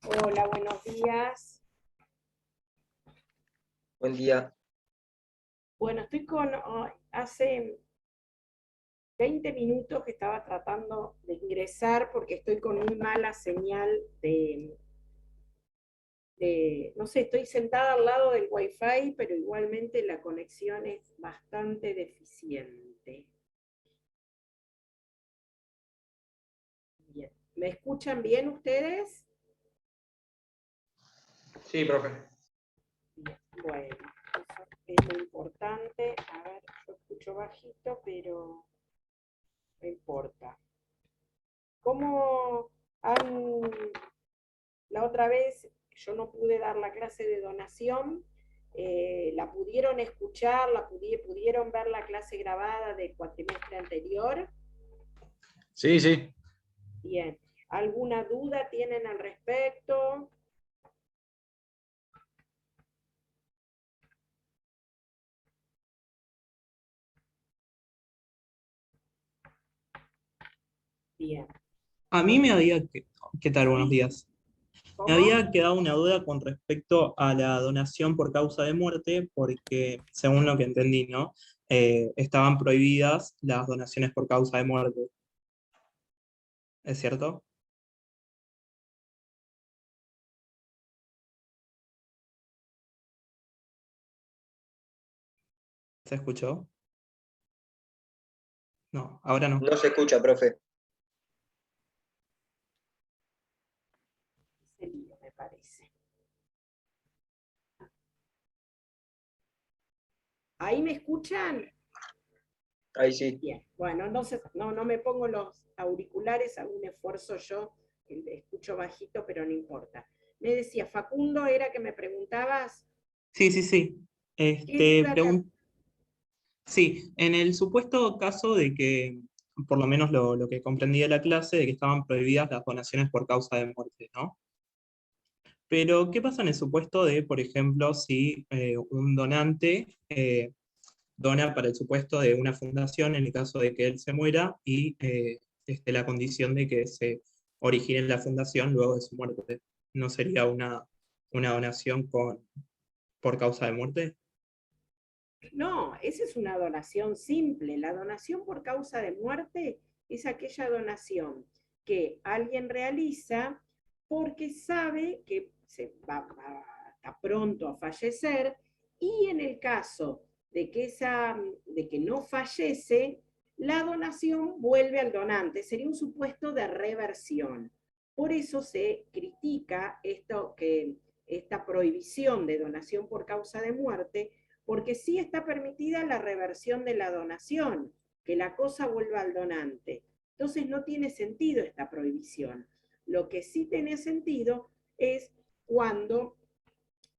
Hola, buenos días. Buen día. Bueno, estoy hace 20 minutos que estaba tratando de ingresar porque estoy con muy mala señal no sé, estoy sentada al lado del Wi-Fi, pero igualmente la conexión es bastante deficiente. Bien. ¿Me escuchan bien ustedes? Sí, profe. Bien. Bueno, eso es muy importante. A ver, yo escucho bajito, pero no importa. ¿Cómo han La otra vez yo no pude dar la clase de donación, la pudieron escuchar, pudieron ver la clase grabada del cuatrimestre anterior? Sí, sí. Bien. ¿Alguna duda tienen al respecto? Bien. A mí me Bueno, había, ¿qué tal? Buenos sí. días. Me ¿Cómo? había quedado una duda con respecto a la donación por causa de muerte, porque según lo que entendí, ¿no? Estaban prohibidas las donaciones por causa de muerte. ¿Es cierto? ¿Se escuchó? No, ahora no. No se escucha, profe. Ese lío, me parece. ¿Ahí me escuchan? Ahí sí. Bien. Bueno, entonces no me pongo los auriculares, hago un esfuerzo yo, que escucho bajito, pero no importa. Me decía, Facundo, era que me preguntabas. Sí, sí, sí. ¿Qué duda te... Sí, en el supuesto caso de que, por lo menos lo que comprendí de la clase, de que estaban prohibidas las donaciones por causa de muerte, ¿no? Pero, ¿qué pasa en el supuesto de, por ejemplo, si un donante dona para el supuesto de una fundación en el caso de que él se muera y esté la condición de que se origine la fundación luego de su muerte? ¿No sería una donación por causa de muerte? No, esa es una donación simple. La donación por causa de muerte es aquella donación que alguien realiza porque sabe que está pronto a fallecer, y en el caso de que no fallece, la donación vuelve al donante. Sería un supuesto de reversión. Por eso se critica esta prohibición de donación por causa de muerte, porque sí está permitida la reversión de la donación, que la cosa vuelva al donante. Entonces no tiene sentido esta prohibición. Lo que sí tiene sentido es cuando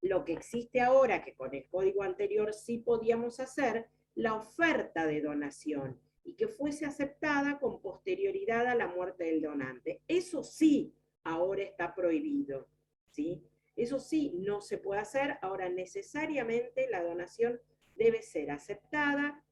lo que existe ahora, que con el código anterior sí podíamos hacer, la oferta de donación y que fuese aceptada con posterioridad a la muerte del donante. Eso sí, ahora está prohibido, ¿sí? Eso sí, no se puede hacer. Ahora necesariamente la donación debe ser aceptada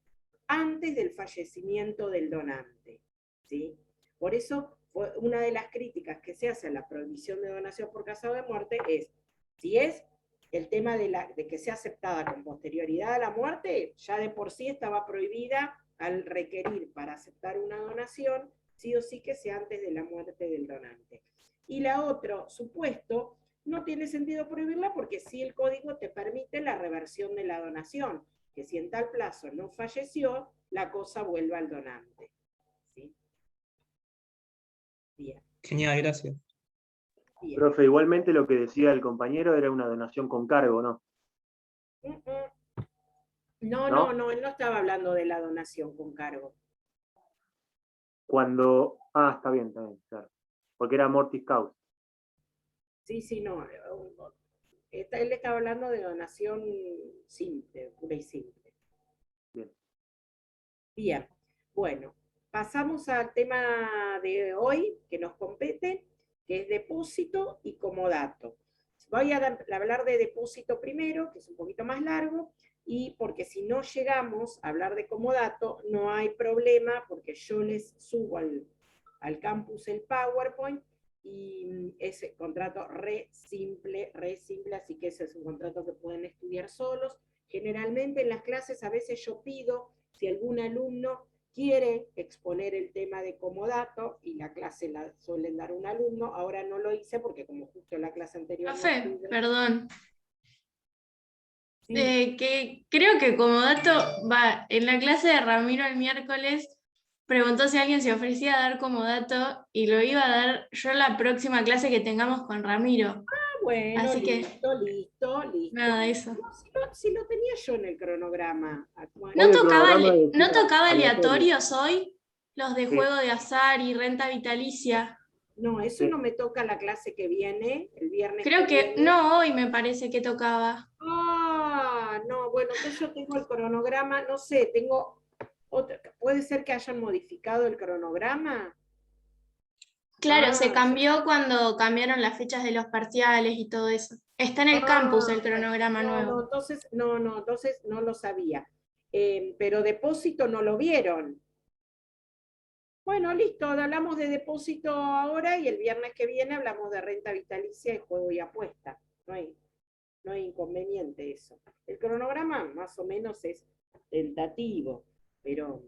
antes del fallecimiento del donante, ¿sí? Por eso, una de las críticas que se hace a la prohibición de donación por causa de muerte es, si es el tema de que sea aceptada con posterioridad a la muerte, ya de por sí estaba prohibida al requerir para aceptar una donación, sí o sí que sea antes de la muerte del donante. Y la otra, supuesto, no tiene sentido prohibirla porque sí el código te permite la reversión de la donación, que si en tal plazo no falleció, la cosa vuelve al donante. ¿Sí? Bien, Genial, gracias. bien. Profe, igualmente lo que decía el compañero era una donación con cargo, ¿no? ¿No? No, él no estaba hablando de la donación con cargo. Cuando. Ah, está bien, claro. Porque era mortis causa. Sí, no. Él estaba hablando de donación simple, pura y simple. Bien. Bien, bueno, pasamos al tema de hoy que nos compete, que es depósito y comodato. Voy a hablar de depósito primero, que es un poquito más largo, y porque si no llegamos a hablar de comodato, no hay problema, porque yo les subo al campus el PowerPoint y ese contrato re simple, así que ese es un contrato que pueden estudiar solos. Generalmente en las clases a veces yo pido, si algún alumno quiere exponer el tema de comodato, y la clase la suelen dar un alumno, ahora no lo hice porque como justo la clase anterior... Profe, no perdón. sí. Que creo que como dato, va, en la clase de Ramiro el miércoles preguntó si alguien se ofrecía a dar como dato y lo iba a dar yo en la próxima clase que tengamos con Ramiro. Bueno, Así que, listo. nada, eso. No, si lo tenía yo en el cronograma. ¿No Hoy el tocaba, cronograma ¿no decía tocaba aleatorio. aleatorios hoy? Los de Sí. juego de azar y renta vitalicia. No, eso no me toca la clase que viene, el viernes Creo que viene. no, hoy me parece que tocaba. Ah, no, bueno, entonces yo tengo el cronograma, no sé, tengo otra, puede ser que hayan modificado el cronograma. Claro, se cambió cuando cambiaron las fechas de los parciales y todo eso. Está en el campus el cronograma nuevo. Entonces no lo sabía. Pero depósito no lo vieron. Bueno, listo, hablamos de depósito ahora y el viernes que viene hablamos de renta vitalicia y juego y apuesta. No hay inconveniente eso. El cronograma más o menos es tentativo, pero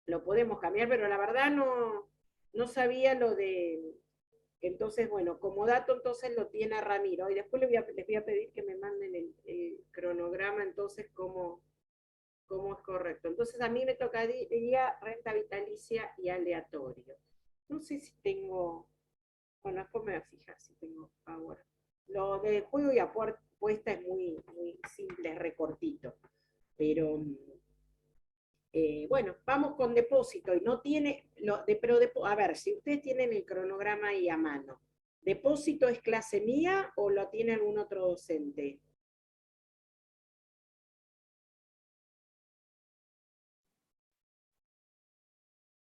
lo podemos cambiar, pero la verdad no sabía lo de... Entonces, bueno, como dato entonces lo tiene Ramiro. Y después les voy a pedir que me manden el cronograma, entonces, cómo es correcto. Entonces, a mí me tocaría renta vitalicia y aleatorio. No sé si tengo... Bueno, después me voy a fijar si tengo Power. Lo de juego y apuesta es muy simple, es recortito. Pero... bueno, vamos con depósito y no tiene, a ver, si ustedes tienen el cronograma ahí a mano, ¿depósito es clase mía o lo tiene algún otro docente?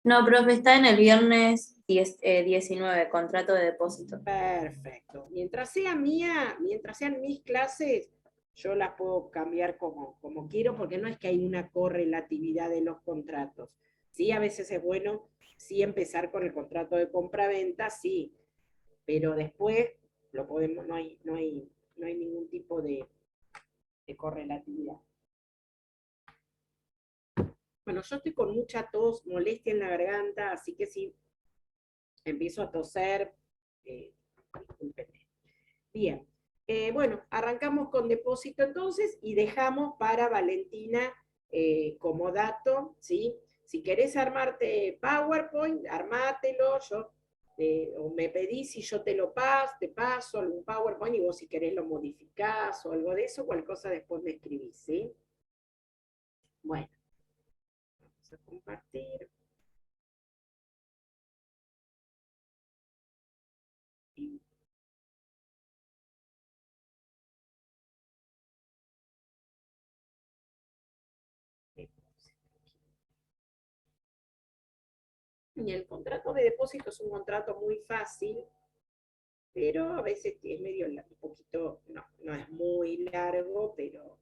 No, profe, está en el viernes 19, contrato de depósito. Perfecto. Mientras sean mis clases, yo las puedo cambiar como quiero, porque no es que hay una correlatividad de los contratos. Sí, a veces es bueno sí empezar con el contrato de compra-venta, sí, pero después lo podemos, no hay ningún tipo de correlatividad. Bueno, yo estoy con mucha tos, molestia en la garganta, así que si empiezo a toser, discúlpenme. Bien, bueno, arrancamos con depósito entonces y dejamos para Valentina como dato, ¿sí? Si querés armarte PowerPoint, armátelo, o me pedís y yo te paso algún PowerPoint y vos si querés lo modificás o algo de eso, cualquier cosa después me escribís, ¿sí? Bueno, vamos a compartir. Y el contrato de depósito es un contrato muy fácil, pero a veces es medio un poquito, no es muy largo, pero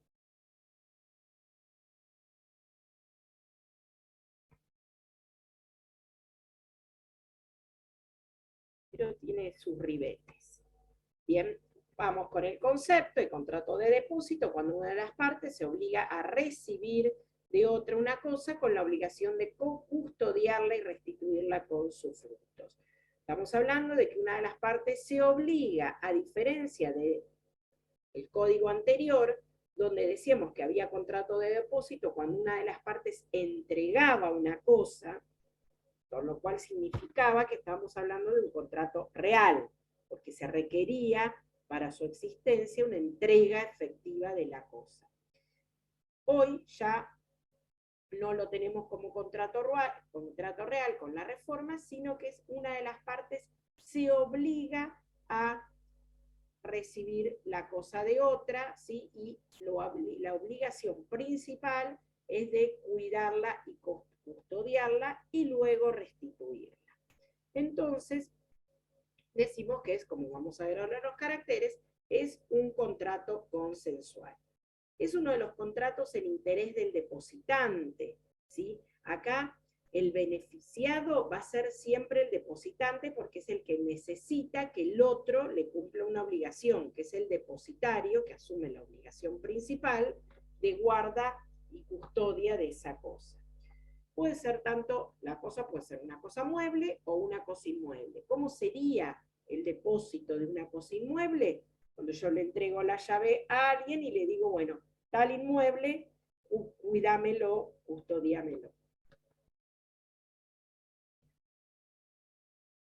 tiene sus ribetes. Bien, vamos con el concepto. El contrato de depósito, cuando una de las partes se obliga a recibir de otra una cosa con la obligación de custodiarla y restituirla con sus frutos. Estamos hablando de que una de las partes se obliga, a diferencia del código anterior, donde decíamos que había contrato de depósito cuando una de las partes entregaba una cosa, por lo cual significaba que estábamos hablando de un contrato real, porque se requería para su existencia una entrega efectiva de la cosa. Hoy ya no lo tenemos como contrato real con la reforma, sino que es una de las partes se obliga a recibir la cosa de otra, ¿sí? Y la obligación principal es de cuidarla y custodiarla y luego restituirla. Entonces, decimos que es, como vamos a ver ahora los caracteres, es un contrato consensual. Es uno de los contratos en interés del depositante, ¿sí? Acá el beneficiado va a ser siempre el depositante porque es el que necesita que el otro le cumpla una obligación, que es el depositario que asume la obligación principal de guarda y custodia de esa cosa. Puede ser tanto, la cosa puede ser una cosa mueble o una cosa inmueble. ¿Cómo sería el depósito de una cosa inmueble? Cuando yo le entrego la llave a alguien y le digo, bueno, tal inmueble, cuídamelo, custodiámelo.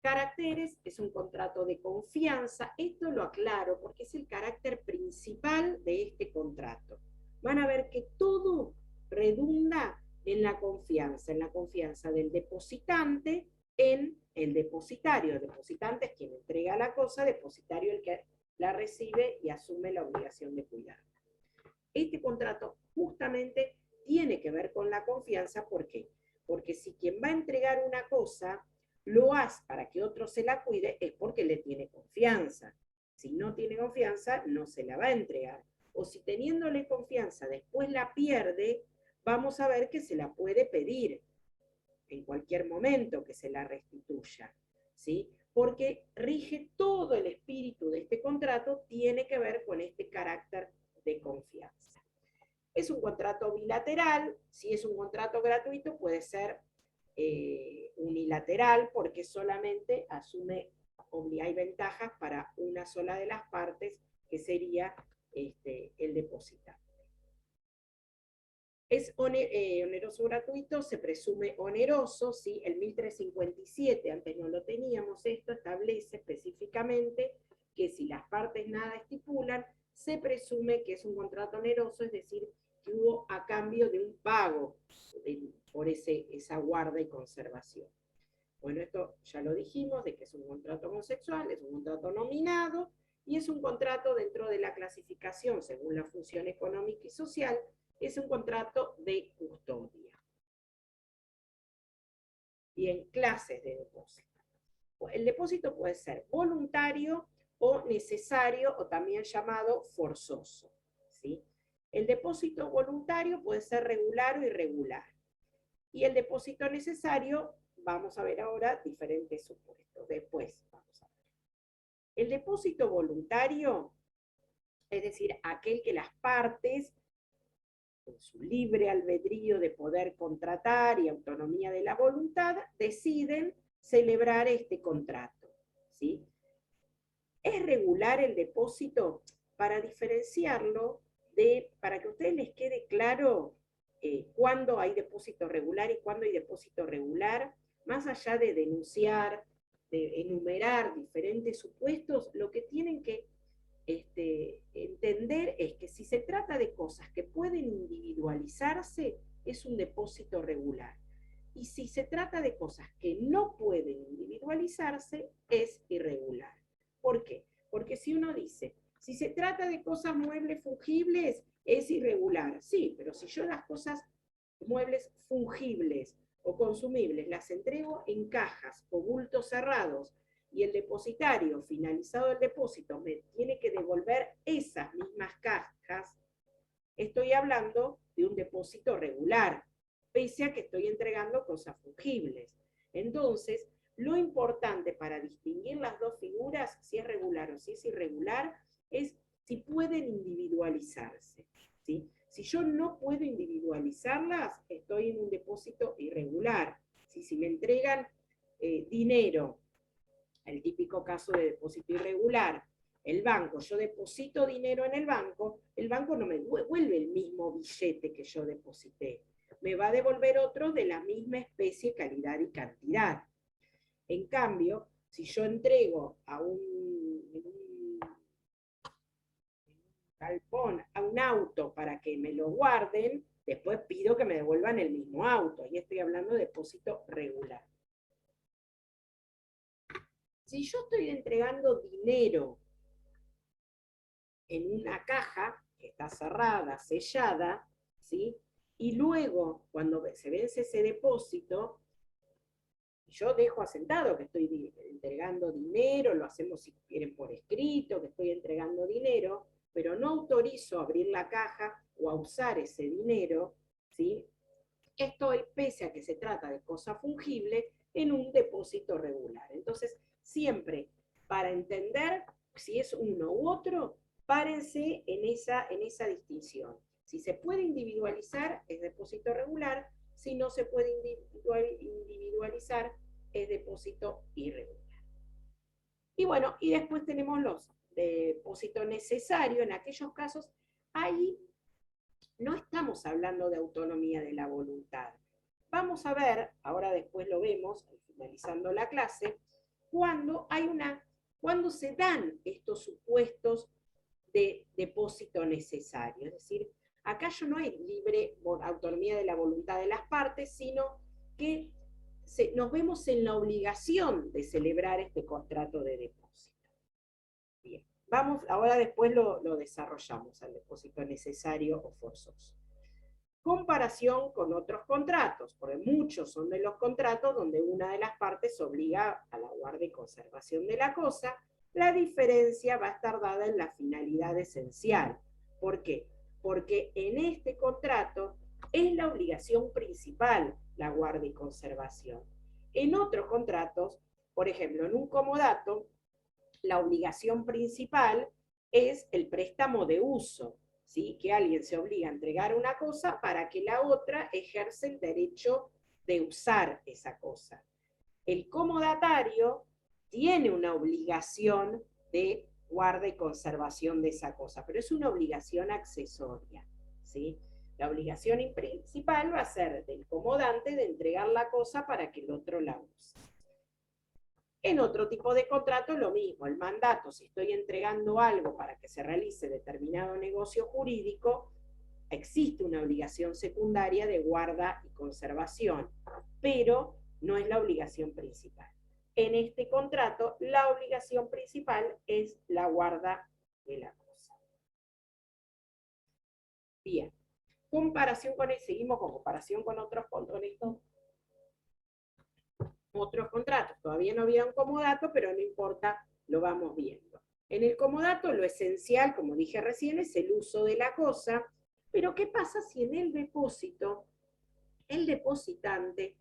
Caracteres es un contrato de confianza. Esto lo aclaro porque es el carácter principal de este contrato. Van a ver que todo redunda en la confianza del depositante en el depositario. El depositante es quien entrega la cosa, depositario el que la recibe y asume la obligación de cuidarla. Este contrato justamente tiene que ver con la confianza. ¿Por qué? Porque si quien va a entregar una cosa lo hace para que otro se la cuide, es porque le tiene confianza. Si no tiene confianza, no se la va a entregar. O si teniéndole confianza después la pierde, vamos a ver que se la puede pedir en cualquier momento que se la restituya, ¿sí? Porque rige todo el espíritu de este contrato, tiene que ver con este carácter de confianza. Es un contrato bilateral. Si es un contrato gratuito, puede ser unilateral, porque solamente asume, hay ventajas para una sola de las partes, que sería el depositante. Es oneroso gratuito, se presume oneroso, ¿sí? El 1357, antes no lo teníamos esto, establece específicamente que si las partes nada estipulan, se presume que es un contrato oneroso, es decir, que hubo a cambio de un pago por esa guarda y conservación. Bueno, esto ya lo dijimos, de que es un contrato homosexual, es un contrato nominado, y es un contrato dentro de la clasificación, según la función económica y social, es un contrato de custodia. Bien, clases de depósito. El depósito puede ser voluntario o necesario, o también llamado forzoso, ¿sí? El depósito voluntario puede ser regular o irregular. Y el depósito necesario, vamos a ver ahora diferentes supuestos. Después vamos a ver. El depósito voluntario, es decir, aquel que las partes, con su libre albedrío de poder contratar y autonomía de la voluntad, deciden celebrar este contrato, ¿sí? Es regular el depósito. Para diferenciarlo, para que a ustedes les quede claro cuándo hay depósito regular y cuándo hay depósito regular, más allá de denunciar, de enumerar diferentes supuestos, lo que tienen que entender es que si se trata de cosas que pueden individualizarse, es un depósito regular. Y si se trata de cosas que no pueden individualizarse, es irregular. ¿Por qué? Porque si uno dice, si se trata de cosas muebles fungibles, es irregular. Sí, pero si yo las cosas muebles fungibles o consumibles las entrego en cajas o bultos cerrados, y el depositario, finalizado el depósito, me tiene que devolver esas mismas cajas, estoy hablando de un depósito regular, pese a que estoy entregando cosas fungibles. Entonces, lo importante para distinguir las dos figuras, si es regular o si es irregular, es si pueden individualizarse, ¿sí? Si yo no puedo individualizarlas, estoy en un depósito irregular. Si me entregan dinero, el típico caso de depósito irregular, el banco, yo deposito dinero en el banco no me devuelve el mismo billete que yo deposité, me va a devolver otro de la misma especie, calidad y cantidad. En cambio, si yo entrego a un galpón, a un auto para que me lo guarden, después pido que me devuelvan el mismo auto, y estoy hablando de depósito regular. Si yo estoy entregando dinero en una caja que está cerrada, sellada, ¿sí? Y luego, cuando se vence ese depósito, yo dejo asentado que estoy entregando dinero, lo hacemos si quieren por escrito, que estoy entregando dinero, pero no autorizo a abrir la caja o a usar ese dinero, ¿sí? estoy, pese a que se trata de cosa fungible, en un depósito regular. Entonces, siempre, para entender si es uno u otro, párense en esa distinción. Si se puede individualizar, es depósito regular. Si no se puede individualizar, es depósito irregular. Y bueno, y después tenemos los depósitos necesarios. En aquellos casos, ahí no estamos hablando de autonomía de la voluntad. Vamos a ver, ahora después lo vemos, finalizando la clase, cuando se dan estos supuestos de depósito necesario. Es decir, acá ya no hay libre autonomía de la voluntad de las partes, sino que nos vemos en la obligación de celebrar este contrato de depósito. Bien, vamos, ahora después lo desarrollamos, al depósito necesario o forzoso. Comparación con otros contratos, porque muchos son de los contratos donde una de las partes obliga a la guarda y conservación de la cosa. La diferencia va a estar dada en la finalidad esencial. ¿Por qué? Porque en este contrato es la obligación principal la guarda y conservación. En otros contratos, por ejemplo, en un comodato, la obligación principal es el préstamo de uso, ¿sí? Que alguien se obliga a entregar una cosa para que la otra ejerce el derecho de usar esa cosa. El comodatario tiene una obligación de guarda y conservación de esa cosa, pero es una obligación accesoria, ¿sí? La obligación principal va a ser del comodante de entregar la cosa para que el otro la use. En otro tipo de contrato lo mismo, el mandato, si estoy entregando algo para que se realice determinado negocio jurídico, existe una obligación secundaria de guarda y conservación, pero no es la obligación principal. En este contrato, la obligación principal es la guarda de la cosa. Bien, comparación con seguimos con comparación con otros contratos. Todavía no había un comodato, pero no importa, lo vamos viendo. En el comodato lo esencial, como dije recién, es el uso de la cosa, pero ¿qué pasa si en el depósito el depositante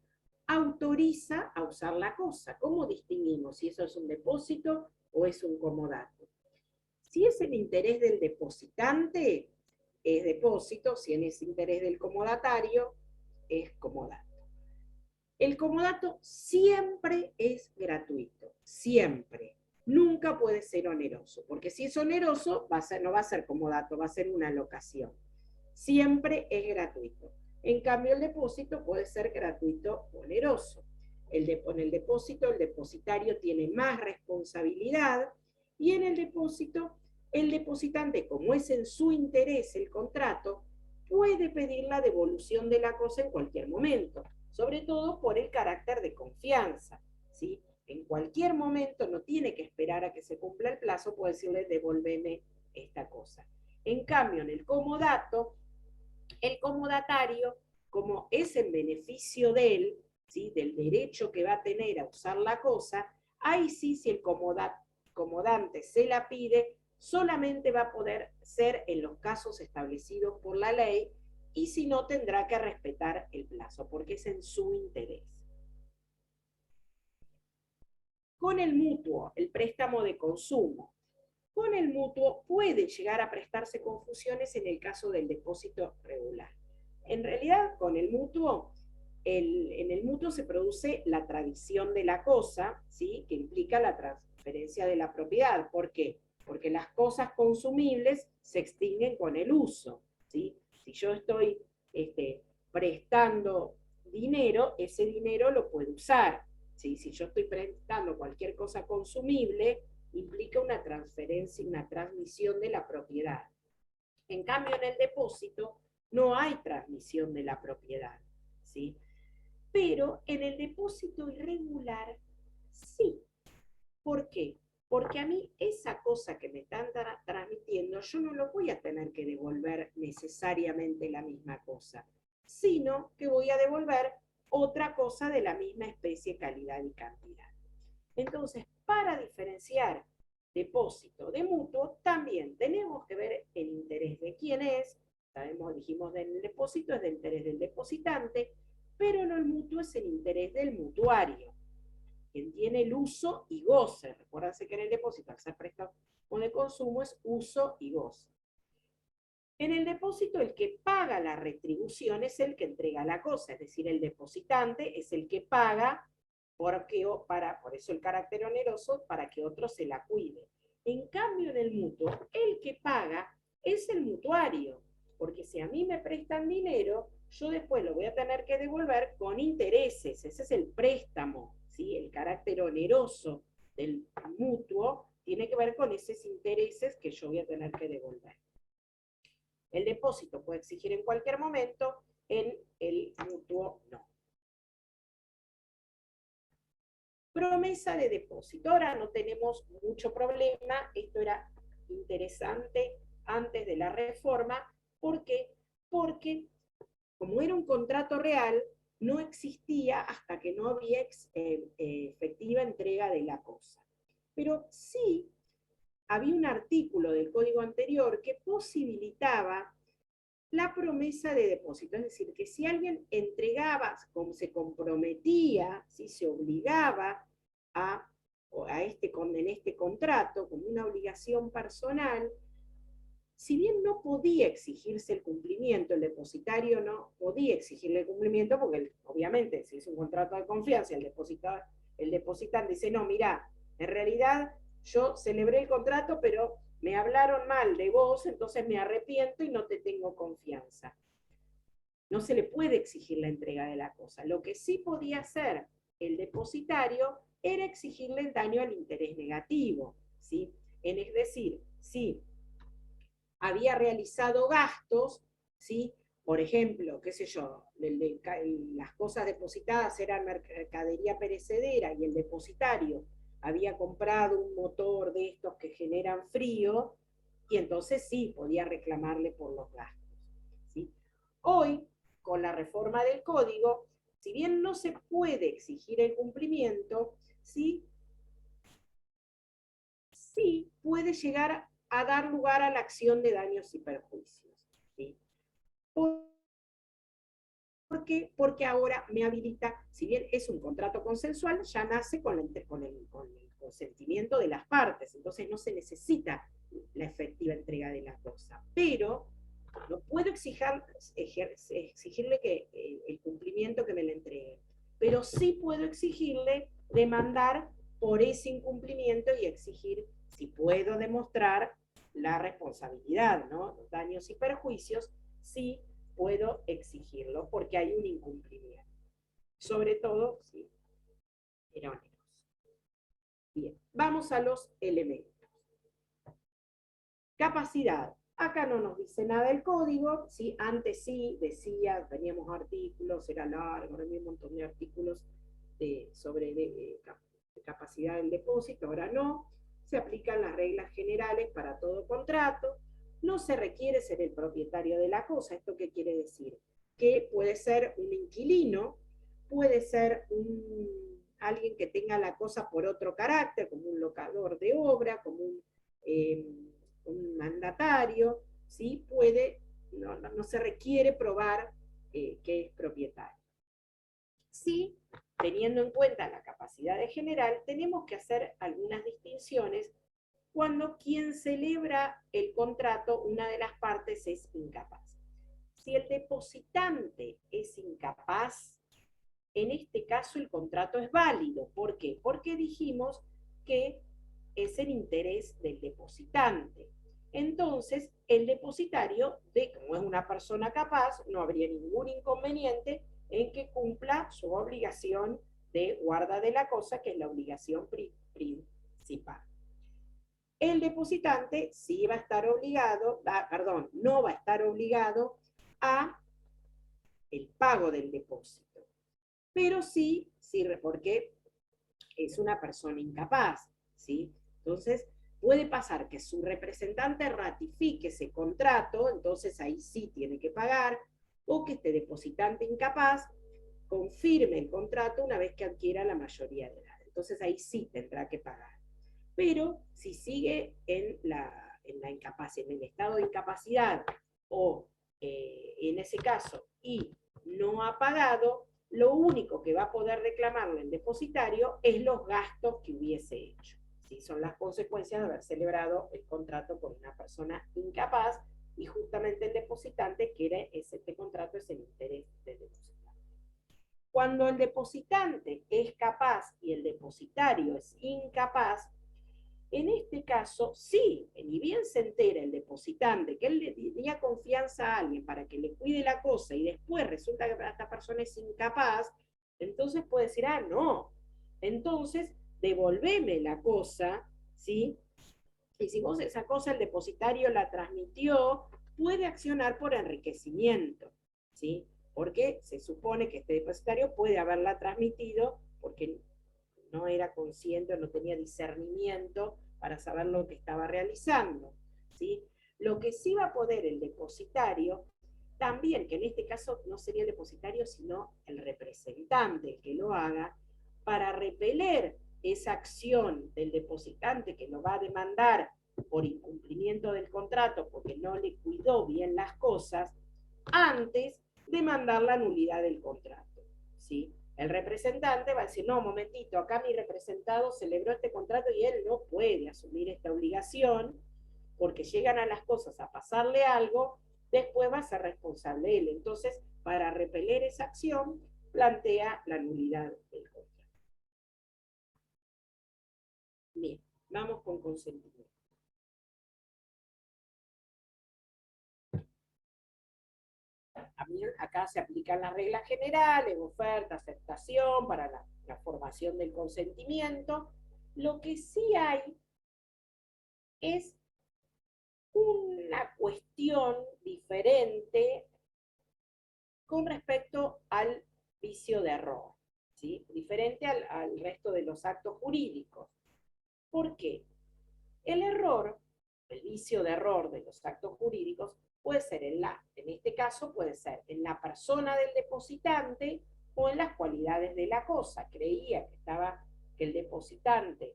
autoriza a usar la cosa? ¿Cómo distinguimos si eso es un depósito o es un comodato? Si es el interés del depositante, es depósito. Si es interés del comodatario, es comodato. El comodato siempre es gratuito, siempre. Nunca puede ser oneroso, porque si es oneroso, no va a ser comodato, va a ser una locación. Siempre es gratuito. En cambio, el depósito puede ser gratuito o oneroso. En el depósito, el depositario tiene más responsabilidad, y en el depósito, el depositante, como es en su interés el contrato, puede pedir la devolución de la cosa en cualquier momento, sobre todo por el carácter de confianza, ¿sí? En cualquier momento, no tiene que esperar a que se cumpla el plazo, puede decirle, devolveme esta cosa. En cambio, en el comodato, el comodatario, como es en beneficio de él, ¿sí? Del derecho que va a tener a usar la cosa, ahí sí, si el comodante se la pide, solamente va a poder ser en los casos establecidos por la ley, y si no, tendrá que respetar el plazo, porque es en su interés. Con el mutuo, el préstamo de consumo. Con el mutuo puede llegar a prestarse confusiones en el caso del depósito regular. En realidad, con el mutuo, en el mutuo se produce la tradición de la cosa, ¿sí? Que implica la transferencia de la propiedad. ¿Por qué? Porque las cosas consumibles se extinguen con el uso, ¿sí? Si yo estoy prestando dinero, ese dinero lo puedo usar, ¿sí? Si yo estoy prestando cualquier cosa consumible, implica una transferencia, una transmisión de la propiedad. En cambio, en el depósito no hay transmisión de la propiedad, ¿sí? Pero en el depósito irregular, sí. ¿Por qué? Porque a mí esa cosa que me están transmitiendo, yo no lo voy a tener que devolver necesariamente la misma cosa, sino que voy a devolver otra cosa de la misma especie, calidad y cantidad. Entonces, para diferenciar depósito de mutuo, también tenemos que ver el interés de quién es. Sabemos, dijimos, del depósito es de interés del depositante, pero no el mutuo es el interés del mutuario, quien tiene el uso y goce. Recuérdense que en el depósito, al ser préstamo de consumo, es uso y goce. En el depósito, el que paga la retribución es el que entrega la cosa, es decir, el depositante es el que paga, por eso el carácter oneroso, para que otro se la cuide. En cambio, en el mutuo, el que paga es el mutuario, porque si a mí me prestan dinero, yo después lo voy a tener que devolver con intereses. Ese es el préstamo, ¿sí? El carácter oneroso del mutuo tiene que ver con esos intereses que yo voy a tener que devolver. El depósito puede exigir en cualquier momento, en el mutuo no. Promesa de depósito. Ahora no tenemos mucho problema, esto era interesante antes de la reforma. ¿Por qué? Porque como era un contrato real, no existía hasta que no había efectiva entrega de la cosa. Pero sí había un artículo del código anterior que posibilitaba la promesa de depósito, es decir, que si alguien entregaba, como se comprometía, si se obligaba en este contrato como una obligación personal, si bien no podía exigirse el cumplimiento, el depositario no podía exigirle el cumplimiento, porque obviamente si es un contrato de confianza, el depositante dice, no, mira, en realidad yo celebré el contrato, pero me hablaron mal de vos, entonces me arrepiento y no te tengo confianza. No se le puede exigir la entrega de la cosa. Lo que sí podía hacer el depositario era exigirle el daño al interés negativo, ¿sí? Es decir, si había realizado gastos, ¿sí? Por ejemplo, qué sé yo, las cosas depositadas eran mercadería perecedera y el depositario había comprado un motor de estos que generan frío, y entonces sí, podía reclamarle por los gastos, ¿sí? Hoy, con la reforma del código, si bien no se puede exigir el cumplimiento, sí puede llegar a dar lugar a la acción de daños y perjuicios, ¿sí? ¿Por qué? Porque ahora me habilita, si bien es un contrato consensual, ya nace con el consentimiento de las partes, entonces no se necesita la efectiva entrega de la cosa. Pero no puedo exigirle que el cumplimiento que me le entregue, pero sí puedo exigirle demandar por ese incumplimiento y exigir, si puedo demostrar la responsabilidad, ¿no? Los daños y perjuicios, sí puedo exigirlo porque hay un incumplimiento. Sobre todo, sí, era oneroso. Bien, vamos a los elementos. Capacidad. Acá no nos dice nada el código, ¿sí? Antes sí decía, teníamos artículos, era largo, había un montón de artículos sobre capacidad del depósito, ahora no. Se aplican las reglas generales para todo contrato. No se requiere ser el propietario de la cosa. ¿Esto qué quiere decir? Que puede ser un inquilino, puede ser alguien que tenga la cosa por otro carácter, como un locador de obra, como un mandatario, ¿sí? No se requiere probar que es propietario. Sí, teniendo en cuenta la capacidad de general, tenemos que hacer algunas distinciones cuando quien celebra el contrato, una de las partes, es incapaz. Si el depositante es incapaz, en este caso el contrato es válido. ¿Por qué? Porque dijimos que es el interés del depositante. Entonces, el depositario, como es una persona capaz, no habría ningún inconveniente en que cumpla su obligación de guarda de la cosa, que es la obligación principal. El depositante sí va a estar obligado, no va a estar obligado a el pago del depósito. Pero sí, porque es una persona incapaz, ¿sí? Entonces, puede pasar que su representante ratifique ese contrato, entonces ahí sí tiene que pagar, o que este depositante incapaz confirme el contrato una vez que adquiera la mayoría de edad. Entonces ahí sí tendrá que pagar. Pero si sigue en la incapacidad, en el estado de incapacidad, o en ese caso, y no ha pagado, lo único que va a poder reclamarle el depositario es los gastos que hubiese hecho. ¿Sí? Son las consecuencias de haber celebrado el contrato con una persona incapaz, y justamente el depositante quiere este contrato, es el interés del depositante. Cuando el depositante es capaz y el depositario es incapaz, en este caso, sí, ni bien se entera el depositante que él le tenía confianza a alguien para que le cuide la cosa y después resulta que esta persona es incapaz, entonces puede decir, ah, no, entonces devolveme la cosa, ¿sí? Y si vos esa cosa el depositario la transmitió, puede accionar por enriquecimiento, ¿sí? Porque se supone que este depositario puede haberla transmitido porque no era consciente, no tenía discernimiento para saber lo que estaba realizando, ¿sí? Lo que sí va a poder el depositario, también, que en este caso no sería el depositario, sino el representante el que lo haga, para repeler esa acción del depositante que lo va a demandar por incumplimiento del contrato, porque no le cuidó bien las cosas, antes de mandar la nulidad del contrato, ¿sí? El representante va a decir, no, momentito, acá mi representado celebró este contrato y él no puede asumir esta obligación, porque llegan a las cosas a pasarle algo, después va a ser responsable él. Entonces, para repeler esa acción, plantea la nulidad del contrato. Bien, vamos con consentimiento. También acá se aplican las reglas generales, oferta, aceptación, para la formación del consentimiento. Lo que sí hay es una cuestión diferente con respecto al vicio de error, ¿sí? Diferente al resto de los actos jurídicos. ¿Por qué? El error, el vicio de error de los actos jurídicos, puede ser en este caso puede ser en la persona del depositante o en las cualidades de la cosa. Creía que el depositante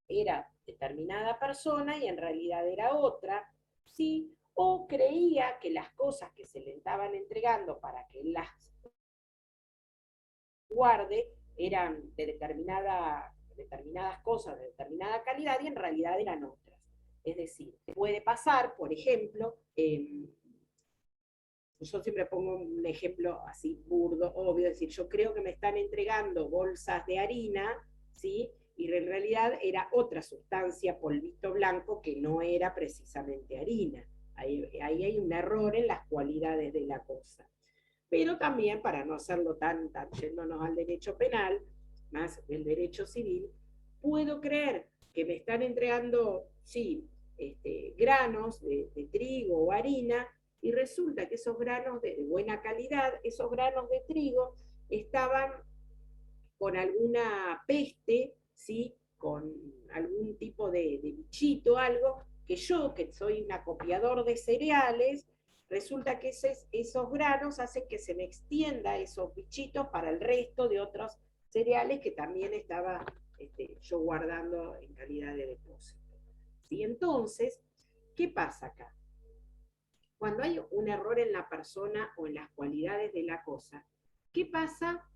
era determinada persona y en realidad era otra, ¿sí? O creía que las cosas que se le estaban entregando para que él las guarde eran de determinadas cosas, de determinada calidad, y en realidad eran otras. Es decir, puede pasar, por ejemplo, yo siempre pongo un ejemplo así burdo, obvio, es decir, yo creo que me están entregando bolsas de harina, ¿sí? Y en realidad era otra sustancia, polvito blanco, que no era precisamente harina. Ahí hay un error en las cualidades de la cosa. Pero también, para no hacerlo tan yéndonos al derecho penal, más el derecho civil, puedo creer que me están entregando, sí, granos de trigo o harina, y resulta que esos granos de buena calidad, esos granos de trigo, estaban con alguna peste, ¿sí? Con algún tipo de bichito, algo, que yo, que soy un acopiador de cereales, resulta que esos granos hacen que se me extienda esos bichitos para el resto de otros cereales que también estaba yo guardando en calidad de depósito. ¿Sí? Entonces, ¿qué pasa acá? Cuando hay un error en la persona o en las cualidades de la cosa, ¿qué pasa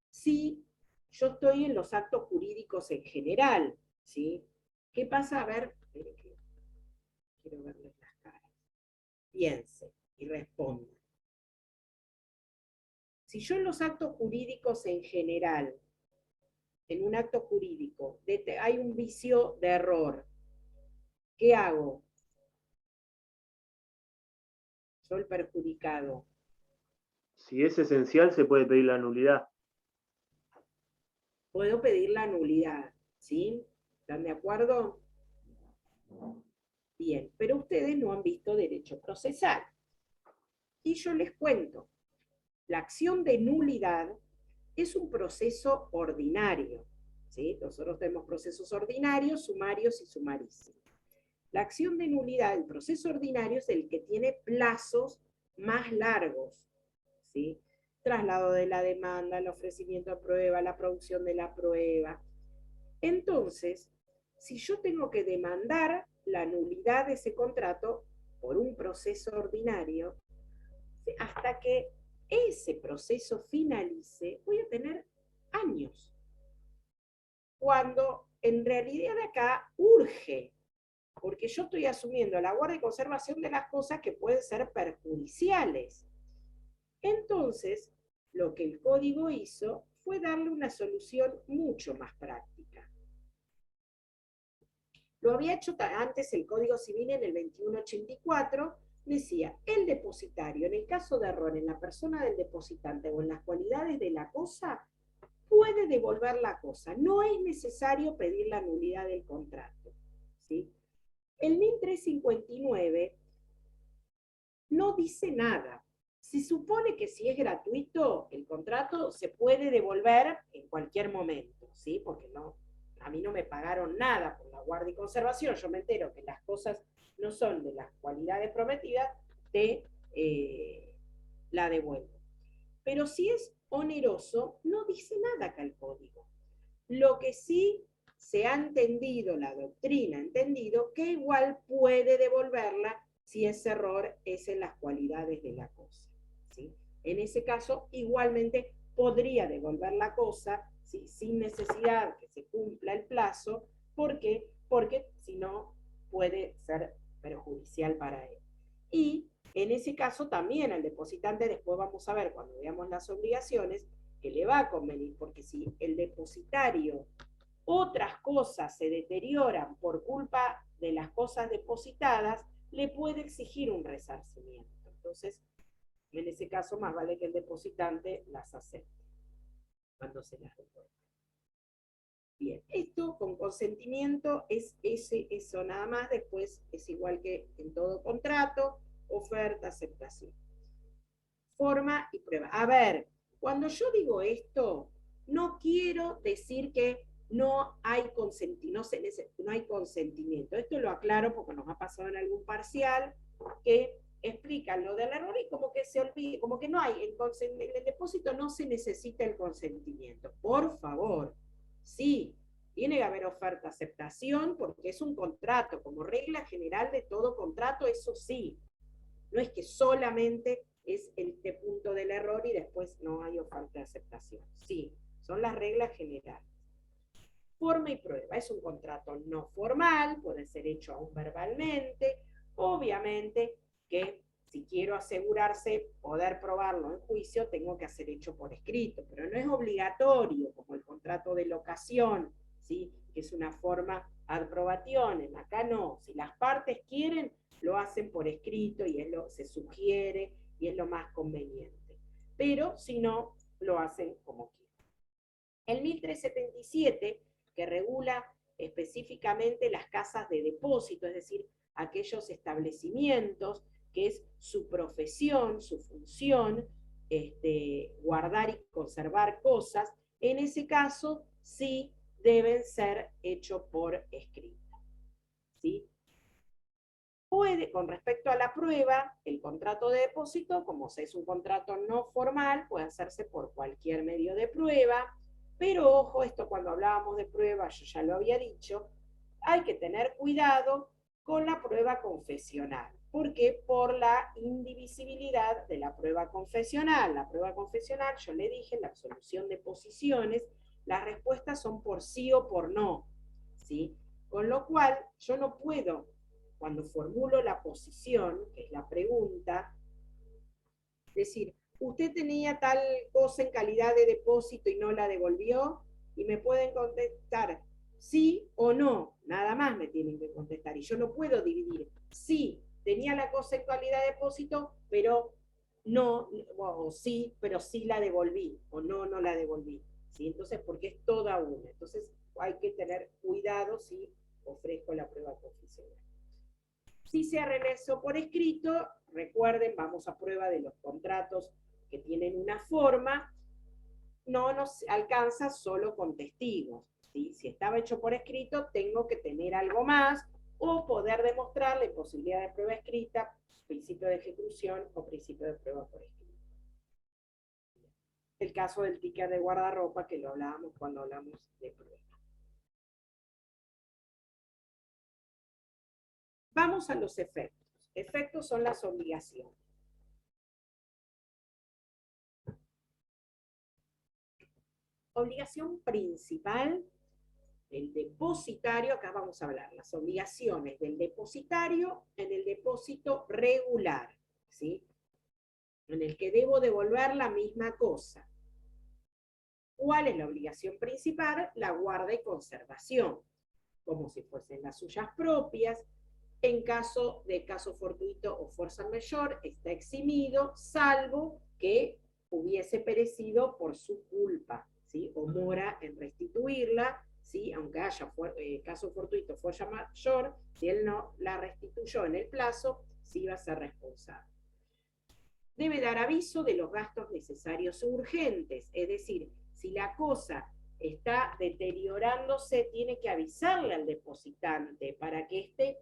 si yo estoy en los actos jurídicos en general? ¿Sí? ¿Qué pasa? A ver, quiero verles las caras. Piense y responda. Si yo en los actos jurídicos en general, en un acto jurídico, hay un vicio de error, ¿qué hago? Yo el perjudicado. Si es esencial, se puede pedir la nulidad. Puedo pedir la nulidad, ¿sí? ¿Están de acuerdo? Bien, pero ustedes no han visto derecho procesal. Y yo les cuento, la acción de nulidad es un proceso ordinario, ¿sí? Nosotros tenemos procesos ordinarios, sumarios y sumarísimos. La acción de nulidad, el proceso ordinario, es el que tiene plazos más largos, ¿sí? Traslado de la demanda, el ofrecimiento de prueba, la producción de la prueba. Entonces, si yo tengo que demandar la nulidad de ese contrato por un proceso ordinario, hasta que ese proceso finalice, voy a tener años. Cuando en realidad acá urge, porque yo estoy asumiendo la guarda y conservación de las cosas que pueden ser perjudiciales. Entonces, lo que el código hizo fue darle una solución mucho más práctica. Lo había hecho antes el Código Civil en el 2184, decía, el depositario, en el caso de error en la persona del depositante o en las cualidades de la cosa, puede devolver la cosa. No es necesario pedir la nulidad del contrato. ¿Sí? El 1359 no dice nada. Se supone que si es gratuito, el contrato se puede devolver en cualquier momento, ¿sí? Porque no, a mí no me pagaron nada por la guardia y conservación, yo me entero que las cosas no son de las cualidades prometidas, la devuelvo. Pero si es oneroso, no dice nada acá el código. Lo que sí se ha entendido, la doctrina ha entendido, que igual puede devolverla si ese error es en las cualidades de la cosa. ¿Sí? En ese caso, igualmente podría devolver la cosa, ¿sí? Sin necesidad que se cumpla el plazo. ¿Por qué? Porque si no, puede ser perjudicial para él. Y en ese caso también al depositante, después vamos a ver cuando veamos las obligaciones, que le va a convenir, porque si el depositario otras cosas se deterioran por culpa de las cosas depositadas, le puede exigir un resarcimiento. Entonces, en ese caso, más vale que el depositante las acepte cuando se las devuelva. Bien, esto con consentimiento es eso nada más, después es igual que en todo contrato, oferta, aceptación. Forma y prueba. A ver, cuando yo digo esto, no quiero decir que no hay consentimiento. Esto lo aclaro porque nos ha pasado en algún parcial que explican lo del error y como que se olvide, como que no hay, en el depósito no se necesita el consentimiento. Por favor, sí, tiene que haber oferta, aceptación, porque es un contrato, como regla general de todo contrato, eso sí. No es que solamente es el punto del error y después no hay oferta de aceptación. Sí, son las reglas generales. Forma y prueba. Es un contrato no formal, puede ser hecho aún verbalmente. Obviamente que si quiero asegurarse poder probarlo en juicio, tengo que hacer hecho por escrito, pero no es obligatorio, como el contrato de locación, ¿sí? Que es una forma ad probationem. Acá no. Si las partes quieren, lo hacen por escrito y se sugiere y es lo más conveniente. Pero si no, lo hacen como quieran. El 1377, que regula específicamente las casas de depósito, es decir, aquellos establecimientos que es su profesión, su función, guardar y conservar cosas, en ese caso sí deben ser hechos por escrito. ¿Sí? Puede, con respecto a la prueba, el contrato de depósito, como es un contrato no formal, puede hacerse por cualquier medio de prueba, pero ojo, esto cuando hablábamos de prueba, yo ya lo había dicho, hay que tener cuidado con la prueba confesional. ¿Por qué? Por la indivisibilidad de la prueba confesional. La prueba confesional, yo le dije, en la absolución de posiciones, las respuestas son por sí o por no, ¿sí? Con lo cual, yo no puedo, cuando formulo la posición, que es la pregunta, decir, usted tenía tal cosa en calidad de depósito y no la devolvió, y me pueden contestar sí o no, nada más me tienen que contestar, y yo no puedo dividir, sí, tenía la cosa en calidad de depósito, pero no, o sí, pero sí la devolví, o no, no la devolví, ¿sí? Entonces, porque es toda una, entonces hay que tener cuidado si ofrezco la prueba confesional. Si se realizó por escrito, recuerden, vamos a prueba de los contratos que tienen una forma, no nos alcanza solo con testigos. ¿Sí? Si estaba hecho por escrito, tengo que tener algo más o poder demostrar la imposibilidad de prueba escrita, principio de ejecución o principio de prueba por escrito. El caso del ticket de guardarropa que lo hablábamos cuando hablamos de prueba. Vamos a los efectos. Efectos son las obligaciones. Obligación principal, el depositario, acá vamos a hablar, las obligaciones del depositario en el depósito regular, ¿sí? En el que debo devolver la misma cosa. ¿Cuál es la obligación principal? La guarda y conservación, como si fuesen las suyas propias. En caso de caso fortuito o fuerza mayor, está eximido, salvo que hubiese perecido por su culpa, ¿sí? O mora en restituirla, ¿sí? Aunque haya caso fortuito o fuerza mayor, si él no la restituyó en el plazo, sí va a ser responsable. Debe dar aviso de los gastos necesarios o urgentes, es decir, si la cosa está deteriorándose, tiene que avisarle al depositante para que éste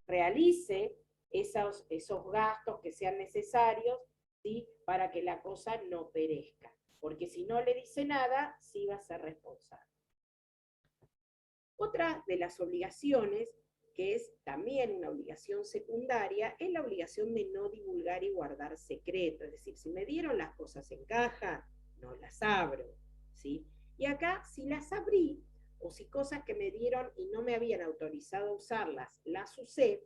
realice esos gastos que sean necesarios, ¿sí? Para que la cosa no perezca. Porque si no le dice nada, sí va a ser responsable. Otra de las obligaciones, que es también una obligación secundaria, es la obligación de no divulgar y guardar secreto. Es decir, si me dieron las cosas en caja, no las abro, ¿sí? Y acá, si las abrí, o si cosas que me dieron y no me habían autorizado a usarlas, las usé,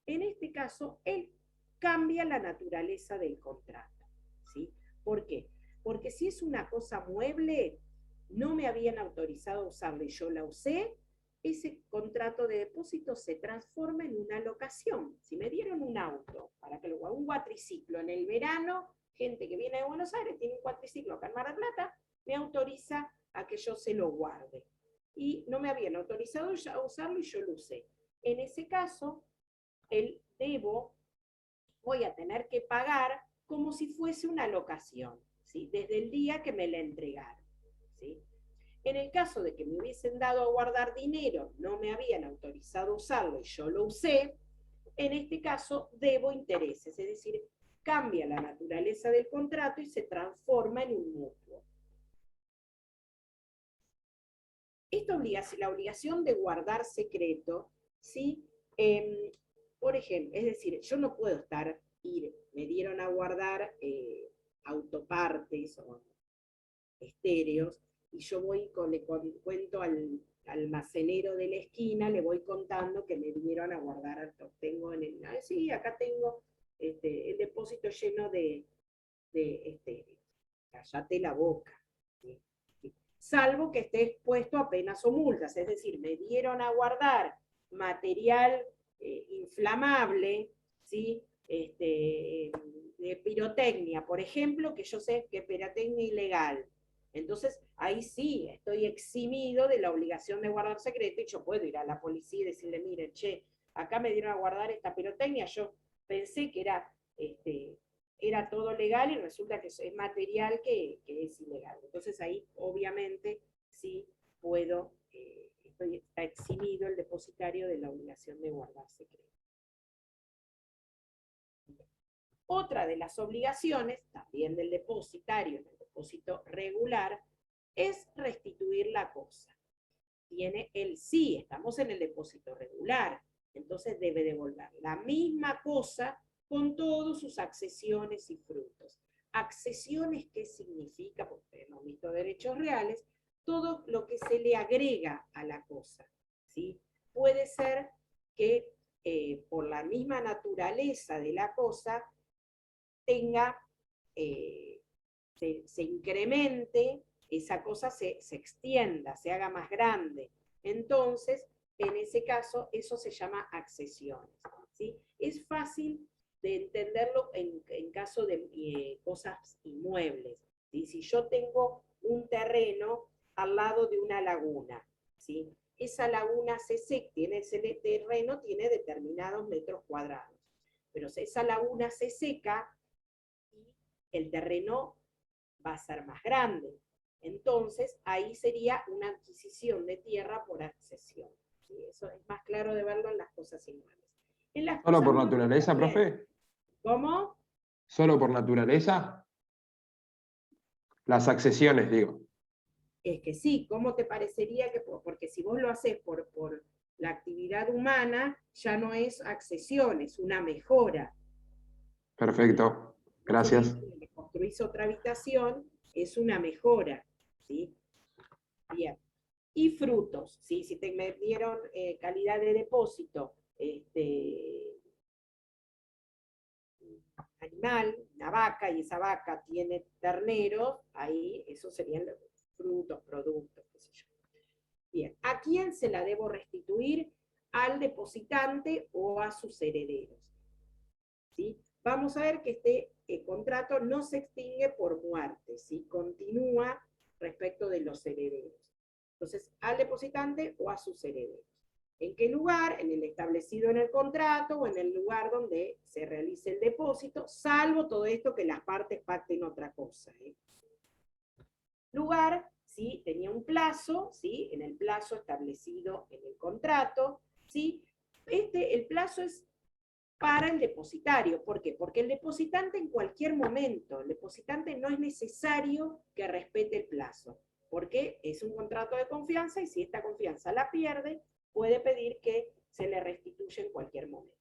en este caso, él cambia la naturaleza del contrato, ¿sí? ¿Por qué? Porque si es una cosa mueble, no me habían autorizado a usarla y yo la usé, ese contrato de depósito se transforma en una locación. Si me dieron un auto, para que un cuatriciclo en el verano, gente que viene de Buenos Aires, tiene un cuatriciclo acá en Mar del Plata, me autoriza a que yo se lo guarde. Y no me habían autorizado a usarlo y yo lo usé. En ese caso, el voy a tener que pagar como si fuese una locación, ¿sí? Desde el día que me la entregaron, ¿sí? En el caso de que me hubiesen dado a guardar dinero, no me habían autorizado a usarlo y yo lo usé, en este caso debo intereses, es decir, cambia la naturaleza del contrato y se transforma en un mutuo. La obligación de guardar secreto, ¿sí? Por ejemplo, es decir, yo no puedo me dieron a guardar autopartes o estéreos, y yo le cuento al almacenero de la esquina, le voy contando que me vinieron a guardar, tengo sí, acá tengo el depósito lleno de estéreos. Cállate la boca, ¿sí? Salvo que esté expuesto a penas o multas, es decir, me dieron a guardar material inflamable, ¿sí? De pirotecnia, por ejemplo, que yo sé que es pirotecnia ilegal. Entonces, ahí sí, estoy eximido de la obligación de guardar secreto y yo puedo ir a la policía y decirle, miren, che, acá me dieron a guardar esta pirotecnia, yo pensé que era todo legal y resulta que es material que es ilegal. Entonces ahí, obviamente, sí puedo, está eximido el depositario de la obligación de guardar secreto. Otra de las obligaciones, también del depositario en el depósito regular, es restituir la cosa. Tiene el sí, estamos en el depósito regular, entonces debe devolver la misma cosa con todas sus accesiones y frutos. Accesiones, ¿qué significa? Porque hemos visto derechos reales, todo lo que se le agrega a la cosa, ¿sí? Puede ser que por la misma naturaleza de la cosa tenga, se incremente, esa cosa se extienda, se haga más grande. Entonces, en ese caso, eso se llama accesiones, ¿sí? Es fácil de entenderlo en caso de cosas inmuebles, ¿sí? Si yo tengo un terreno al lado de una laguna, ¿sí? Esa laguna ese terreno tiene determinados metros cuadrados, pero esa laguna se seca y el terreno va a ser más grande. Entonces, ahí sería una adquisición de tierra por accesión, ¿sí? Eso es más claro de verlo en las cosas inmuebles. ¿Solo por naturaleza, profe? ¿Cómo? ¿Solo por naturaleza? Las accesiones, digo. Es que sí, ¿cómo te parecería que, porque si vos lo haces por la actividad humana, ya no es accesión, es una mejora. Perfecto, gracias. Si construís otra habitación, es una mejora, ¿sí? Bien. Y frutos, ¿sí? Si me dieron calidad de depósito, animal, una vaca, y esa vaca tiene terneros, ahí esos serían los frutos, productos, qué sé yo. Bien, ¿a quién se la debo restituir? Al depositante o a sus herederos. ¿Sí? Vamos a ver que este contrato no se extingue por muerte, ¿sí? Continúa respecto de los herederos. Entonces, al depositante o a sus herederos. ¿En qué lugar? En el establecido en el contrato o en el lugar donde se realice el depósito, salvo todo esto que las partes pacten otra cosa. Lugar, ¿sí? Tenía un plazo, ¿sí? En el plazo establecido en el contrato, ¿sí? El plazo es para el depositario. ¿Por qué? Porque el depositante en cualquier momento, el depositante no es necesario que respete el plazo, porque es un contrato de confianza y si esta confianza la pierde, puede pedir que se le restituya en cualquier momento.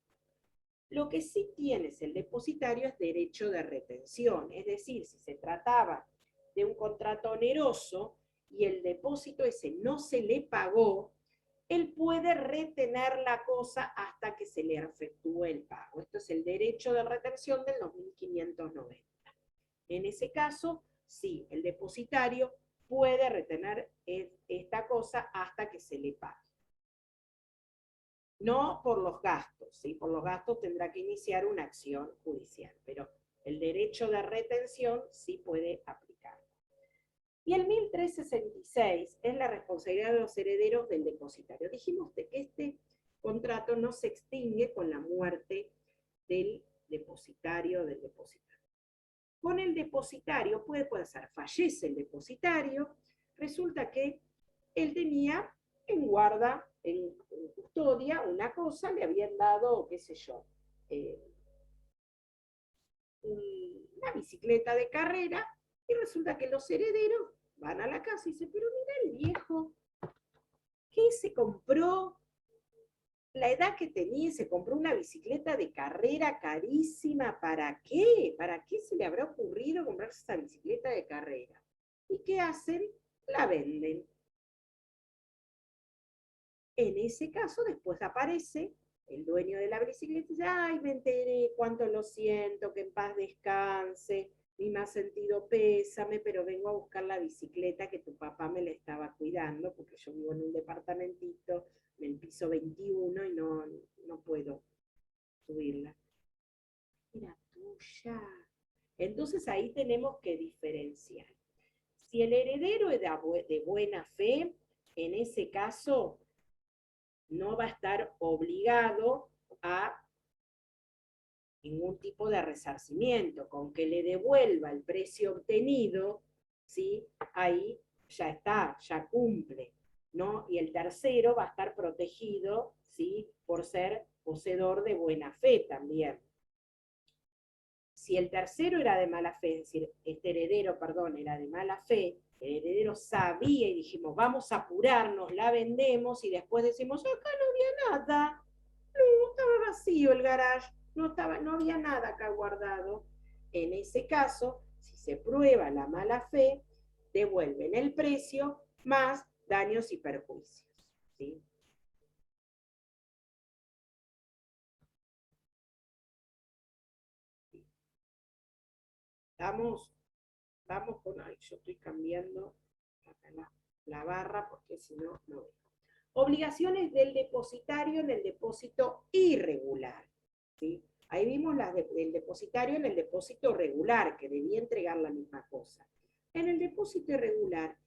Lo que sí tienes el depositario es derecho de retención, es decir, si se trataba de un contrato oneroso y el depósito ese no se le pagó, él puede retener la cosa hasta que se le efectúe el pago. Esto es el derecho de retención del 2590. En ese caso, sí, el depositario puede retener esta cosa hasta que se le pague. No por los gastos, ¿sí? Por los gastos tendrá que iniciar una acción judicial, pero el derecho de retención sí puede aplicar. Y el 1366 es la responsabilidad de los herederos del depositario. Dijimos que este contrato no se extingue con la muerte del depositario o del depositario. Con el depositario puede ser, fallece el depositario, resulta que él tenía en guarda, en custodia, una cosa, le habían dado, qué sé yo, una bicicleta de carrera, y resulta que los herederos van a la casa y dicen, pero mira el viejo, ¿qué se compró? La edad que tenía, se compró una bicicleta de carrera carísima, ¿para qué? ¿Para qué se le habrá ocurrido comprarse esa bicicleta de carrera? ¿Y qué hacen? La venden. En ese caso, después aparece el dueño de la bicicleta y dice, ay, me enteré, cuánto lo siento, que en paz descanse, mi más sentido pésame, pero vengo a buscar la bicicleta que tu papá me la estaba cuidando, porque yo vivo en un departamentito, en el piso 21, y no puedo subirla. Era tuya. Entonces ahí tenemos que diferenciar. Si el heredero es de buena fe, en ese caso no va a estar obligado a ningún tipo de resarcimiento, con que le devuelva el precio obtenido, ¿sí? Ahí ya está, ya cumple, ¿no? Y el tercero va a estar protegido, ¿sí? Por ser poseedor de buena fe también. Si el tercero era de mala fe, es decir, este heredero, perdón, era de mala fe, el heredero sabía y dijimos, vamos a apurarnos, la vendemos, y después decimos, acá no había nada, no, estaba vacío el garage, no había nada acá guardado. En ese caso, si se prueba la mala fe, devuelven el precio más daños y perjuicios, ¿sí? Vamos con, ay, yo estoy cambiando acá la barra porque si no, no veo. Obligaciones del depositario en el depósito irregular, ¿sí? Ahí vimos las del depositario en el depósito regular, que debía entregar la misma cosa. En el depósito irregular,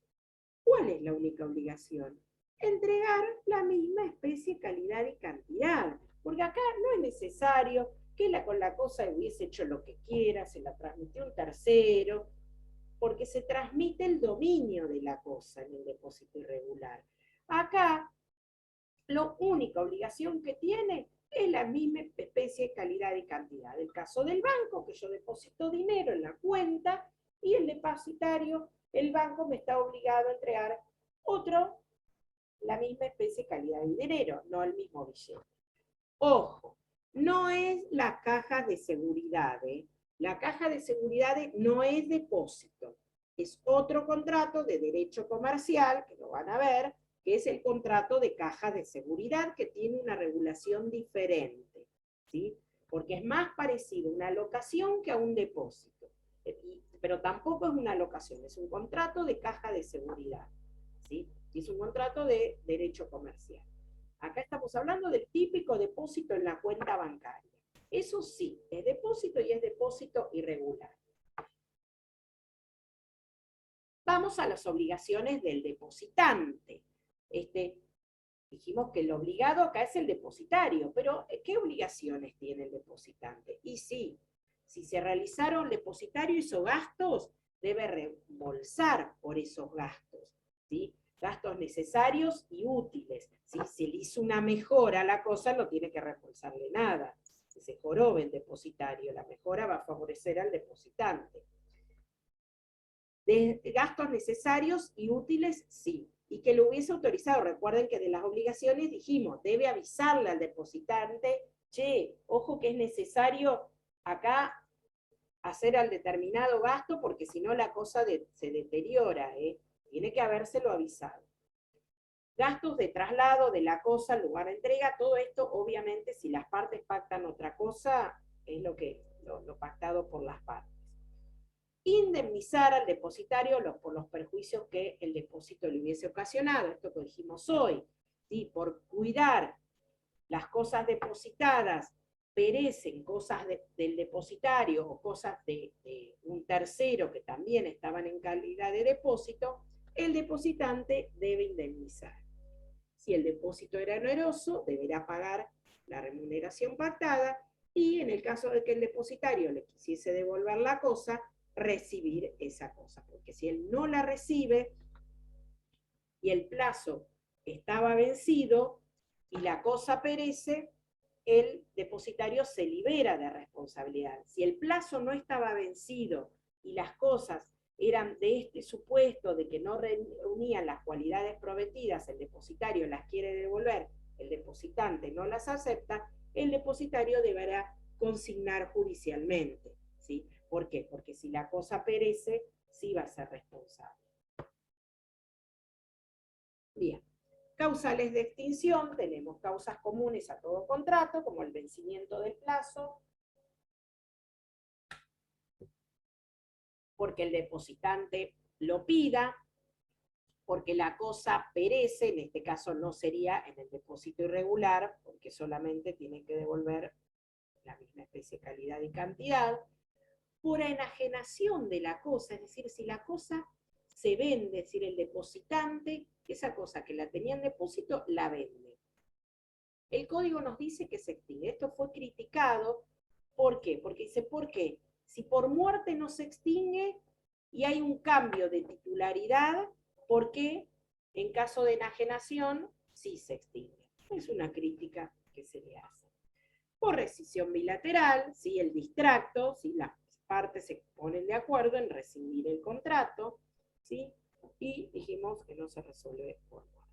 ¿cuál es la única obligación? Entregar la misma especie, calidad y cantidad. Porque acá no es necesario que con la cosa hubiese hecho lo que quiera, se la transmitió un tercero, porque se transmite el dominio de la cosa en el depósito irregular. Acá, la única obligación que tiene es la misma especie, calidad y cantidad. El caso del banco, que yo deposito dinero en la cuenta, y el depositario, el banco me está obligado a entregar la misma especie, calidad y dinero, no el mismo billete. Ojo, no es la caja de seguridad, ¿eh? La caja de seguridad no es depósito. es otro contrato de derecho comercial, que lo van a ver, que es el contrato de caja de seguridad, que tiene una regulación diferente, ¿sí? Porque es más parecido a una locación que a un depósito. Pero tampoco es una locación, es un contrato de caja de seguridad, ¿sí? Y es un contrato de derecho comercial. Acá estamos hablando del típico depósito en la cuenta bancaria. Eso sí, es depósito y es depósito irregular. Vamos a las obligaciones del depositante. Dijimos que el obligado acá es el depositario, pero ¿qué obligaciones tiene el depositante? Y sí, si se realizaron, el depositario hizo gastos, debe reembolsar por esos gastos, ¿sí? Gastos necesarios y útiles. Si se le hizo una mejora a la cosa, no tiene que reembolsarle nada. Si se joroba el depositario, la mejora va a favorecer al depositante. De gastos necesarios y útiles, sí. Y que lo hubiese autorizado. Recuerden que de las obligaciones dijimos, debe avisarle al depositante, che, ojo que es necesario acá hacer al determinado gasto, porque si no la cosa se deteriora, tiene que habérselo avisado. Gastos de traslado de la cosa al lugar de entrega, todo esto, obviamente, si las partes pactan otra cosa, es lo pactado por las partes. Indemnizar al depositario por los perjuicios que el depósito le hubiese ocasionado, esto que dijimos hoy, ¿sí? Por cuidar las cosas depositadas, perecen cosas del depositario o cosas de un tercero que también estaban en calidad de depósito, el depositante debe indemnizar. Si el depósito era oneroso, deberá pagar la remuneración pactada y en el caso de que el depositario le quisiese devolver la cosa, recibir esa cosa. Porque si él no la recibe y el plazo estaba vencido y la cosa perece, el depositario se libera de responsabilidad. Si el plazo no estaba vencido y las cosas eran de este supuesto de que no reunían las cualidades prometidas, el depositario las quiere devolver, el depositante no las acepta, el depositario deberá consignar judicialmente, ¿sí? ¿Por qué? Porque si la cosa perece, sí va a ser responsable. Bien. Causales de extinción, tenemos causas comunes a todo contrato, como el vencimiento del plazo, porque el depositante lo pida, porque la cosa perece, en este caso no sería en el depósito irregular, porque solamente tiene que devolver la misma especie, calidad y cantidad, por enajenación de la cosa, es decir, si la cosa se vende, es decir, el depositante, esa cosa que la tenía en depósito, la vende. El código nos dice que se extingue. Esto fue criticado. ¿Por qué? Porque dice, ¿por qué? Si por muerte no se extingue y hay un cambio de titularidad, ¿por qué en caso de enajenación sí se extingue? Es una crítica que se le hace. Por rescisión bilateral, ¿sí? El distracto, ¿sí? Las partes se ponen de acuerdo en rescindir el contrato, ¿sí? Y dijimos que no se resuelve por muerte.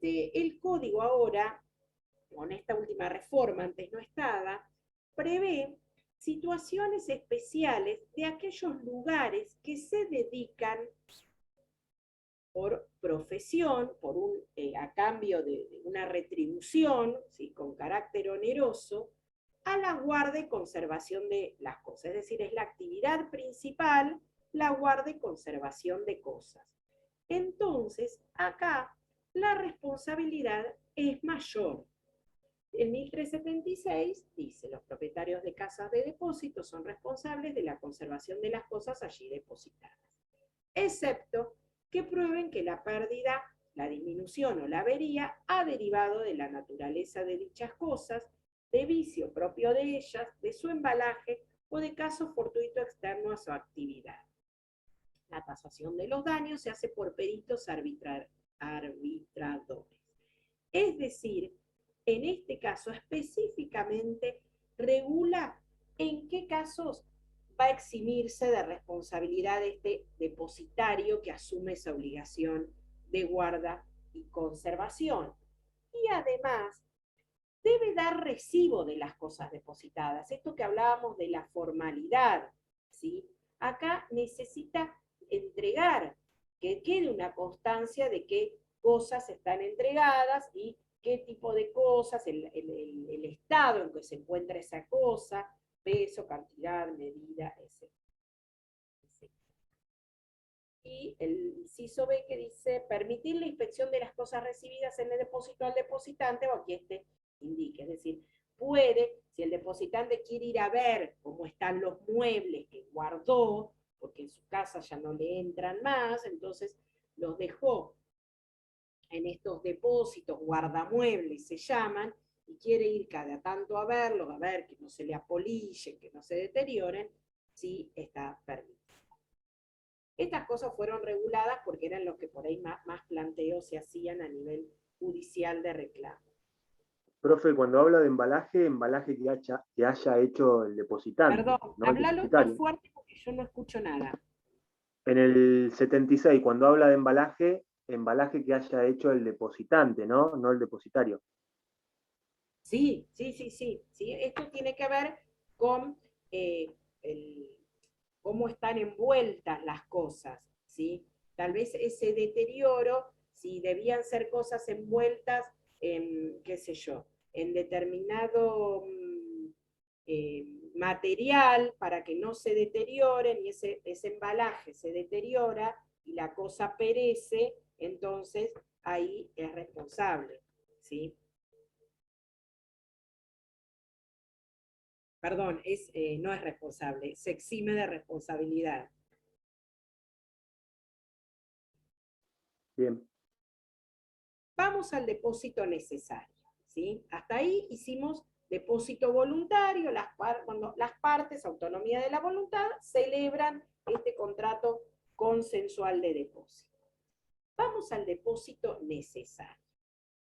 El código ahora, con esta última reforma, antes no estaba, prevé situaciones especiales de aquellos lugares que se dedican por profesión, a cambio de una retribución, ¿sí? Con carácter oneroso, a la guarda y conservación de las cosas. Es decir, es la actividad principal, la guarda y conservación de cosas. Entonces, acá la responsabilidad es mayor. En 1376 dice, los propietarios de casas de depósito son responsables de la conservación de las cosas allí depositadas, excepto que prueben que la pérdida, la disminución o la avería ha derivado de la naturaleza de dichas cosas, de vicio propio de ellas, de su embalaje o de caso fortuito externo a su actividad. La tasación de los daños se hace por peritos arbitradores. Es decir, en este caso específicamente regula en qué casos va a eximirse de responsabilidad este depositario que asume esa obligación de guarda y conservación. Y además debe dar recibo de las cosas depositadas. Esto que hablábamos de la formalidad, ¿sí? Acá necesita entregar, que quede una constancia de qué cosas están entregadas y qué tipo de cosas, el estado en que se encuentra esa cosa, peso, cantidad, medida, etc. Y el inciso B que dice, permitir la inspección de las cosas recibidas en el depósito al depositante o que éste indique. Es decir, puede, si el depositante quiere ir a ver cómo están los muebles que guardó, porque en su casa ya no le entran más, entonces los dejó en estos depósitos, guardamuebles se llaman, y quiere ir cada tanto a verlos, a ver que no se le apolillen, que no se deterioren, sí está permitido. Estas cosas fueron reguladas porque eran los que por ahí más planteos se hacían a nivel judicial de reclamo. Profe, cuando habla de embalaje que haya hecho el depositante. Perdón, ¿no? háblalo más fuerte porque yo no escucho nada. En el 76, cuando habla de embalaje que haya hecho el depositante, ¿no? No el depositario. Sí. Esto tiene que ver con cómo están envueltas las cosas, ¿sí? Tal vez ese deterioro, si debían ser cosas envueltas en, qué sé yo, en determinado material para que no se deterioren y ese embalaje se deteriora y la cosa perece, entonces ahí es responsable, ¿sí? Perdón, no es responsable, se exime de responsabilidad. Bien. Vamos al depósito necesario, ¿sí? Hasta ahí hicimos depósito voluntario, cuando las partes, autonomía de la voluntad, celebran este contrato consensual de depósito. Vamos al depósito necesario.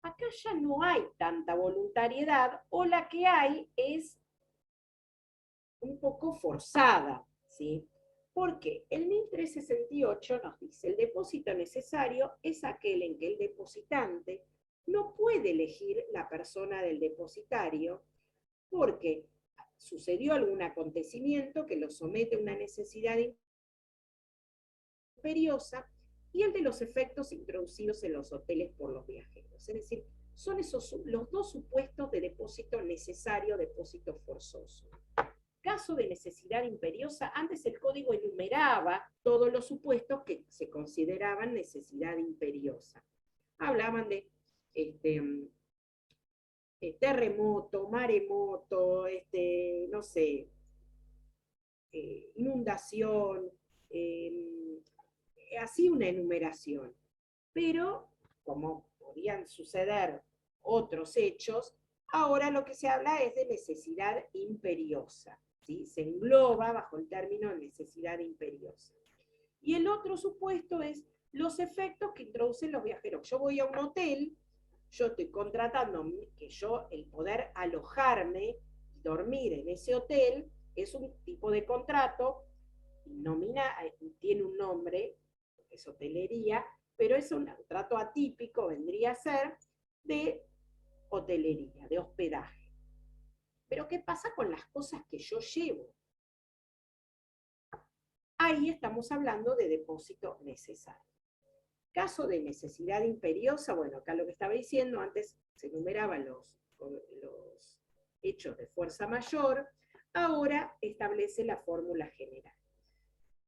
Acá ya no hay tanta voluntariedad, o la que hay es un poco forzada, ¿sí? Porque el 1368 nos dice, el depósito necesario es aquel en que el depositante no puede elegir la persona del depositario porque sucedió algún acontecimiento que lo somete a una necesidad imperiosa y el de los efectos introducidos en los hoteles por los viajeros. Es decir, son esos los dos supuestos de depósito necesario, depósito forzoso. Caso de necesidad imperiosa, antes el código enumeraba todos los supuestos que se consideraban necesidad imperiosa. Hablaban de terremoto, maremoto, no sé, inundación, así una enumeración. Pero, como podían suceder otros hechos, ahora lo que se habla es de necesidad imperiosa, ¿sí? Se engloba bajo el término de necesidad imperiosa. Y el otro supuesto es los efectos que introducen los viajeros. Yo voy a un hotel, yo estoy contratando que el poder alojarme y dormir en ese hotel es un tipo de contrato, tiene un nombre, es hotelería, pero es un contrato atípico, vendría a ser de hotelería, de hospedaje. Pero ¿qué pasa con las cosas que yo llevo? Ahí estamos hablando de depósito necesario. Caso de necesidad imperiosa, bueno, acá lo que estaba diciendo, antes se enumeraban los hechos de fuerza mayor, ahora establece la fórmula general.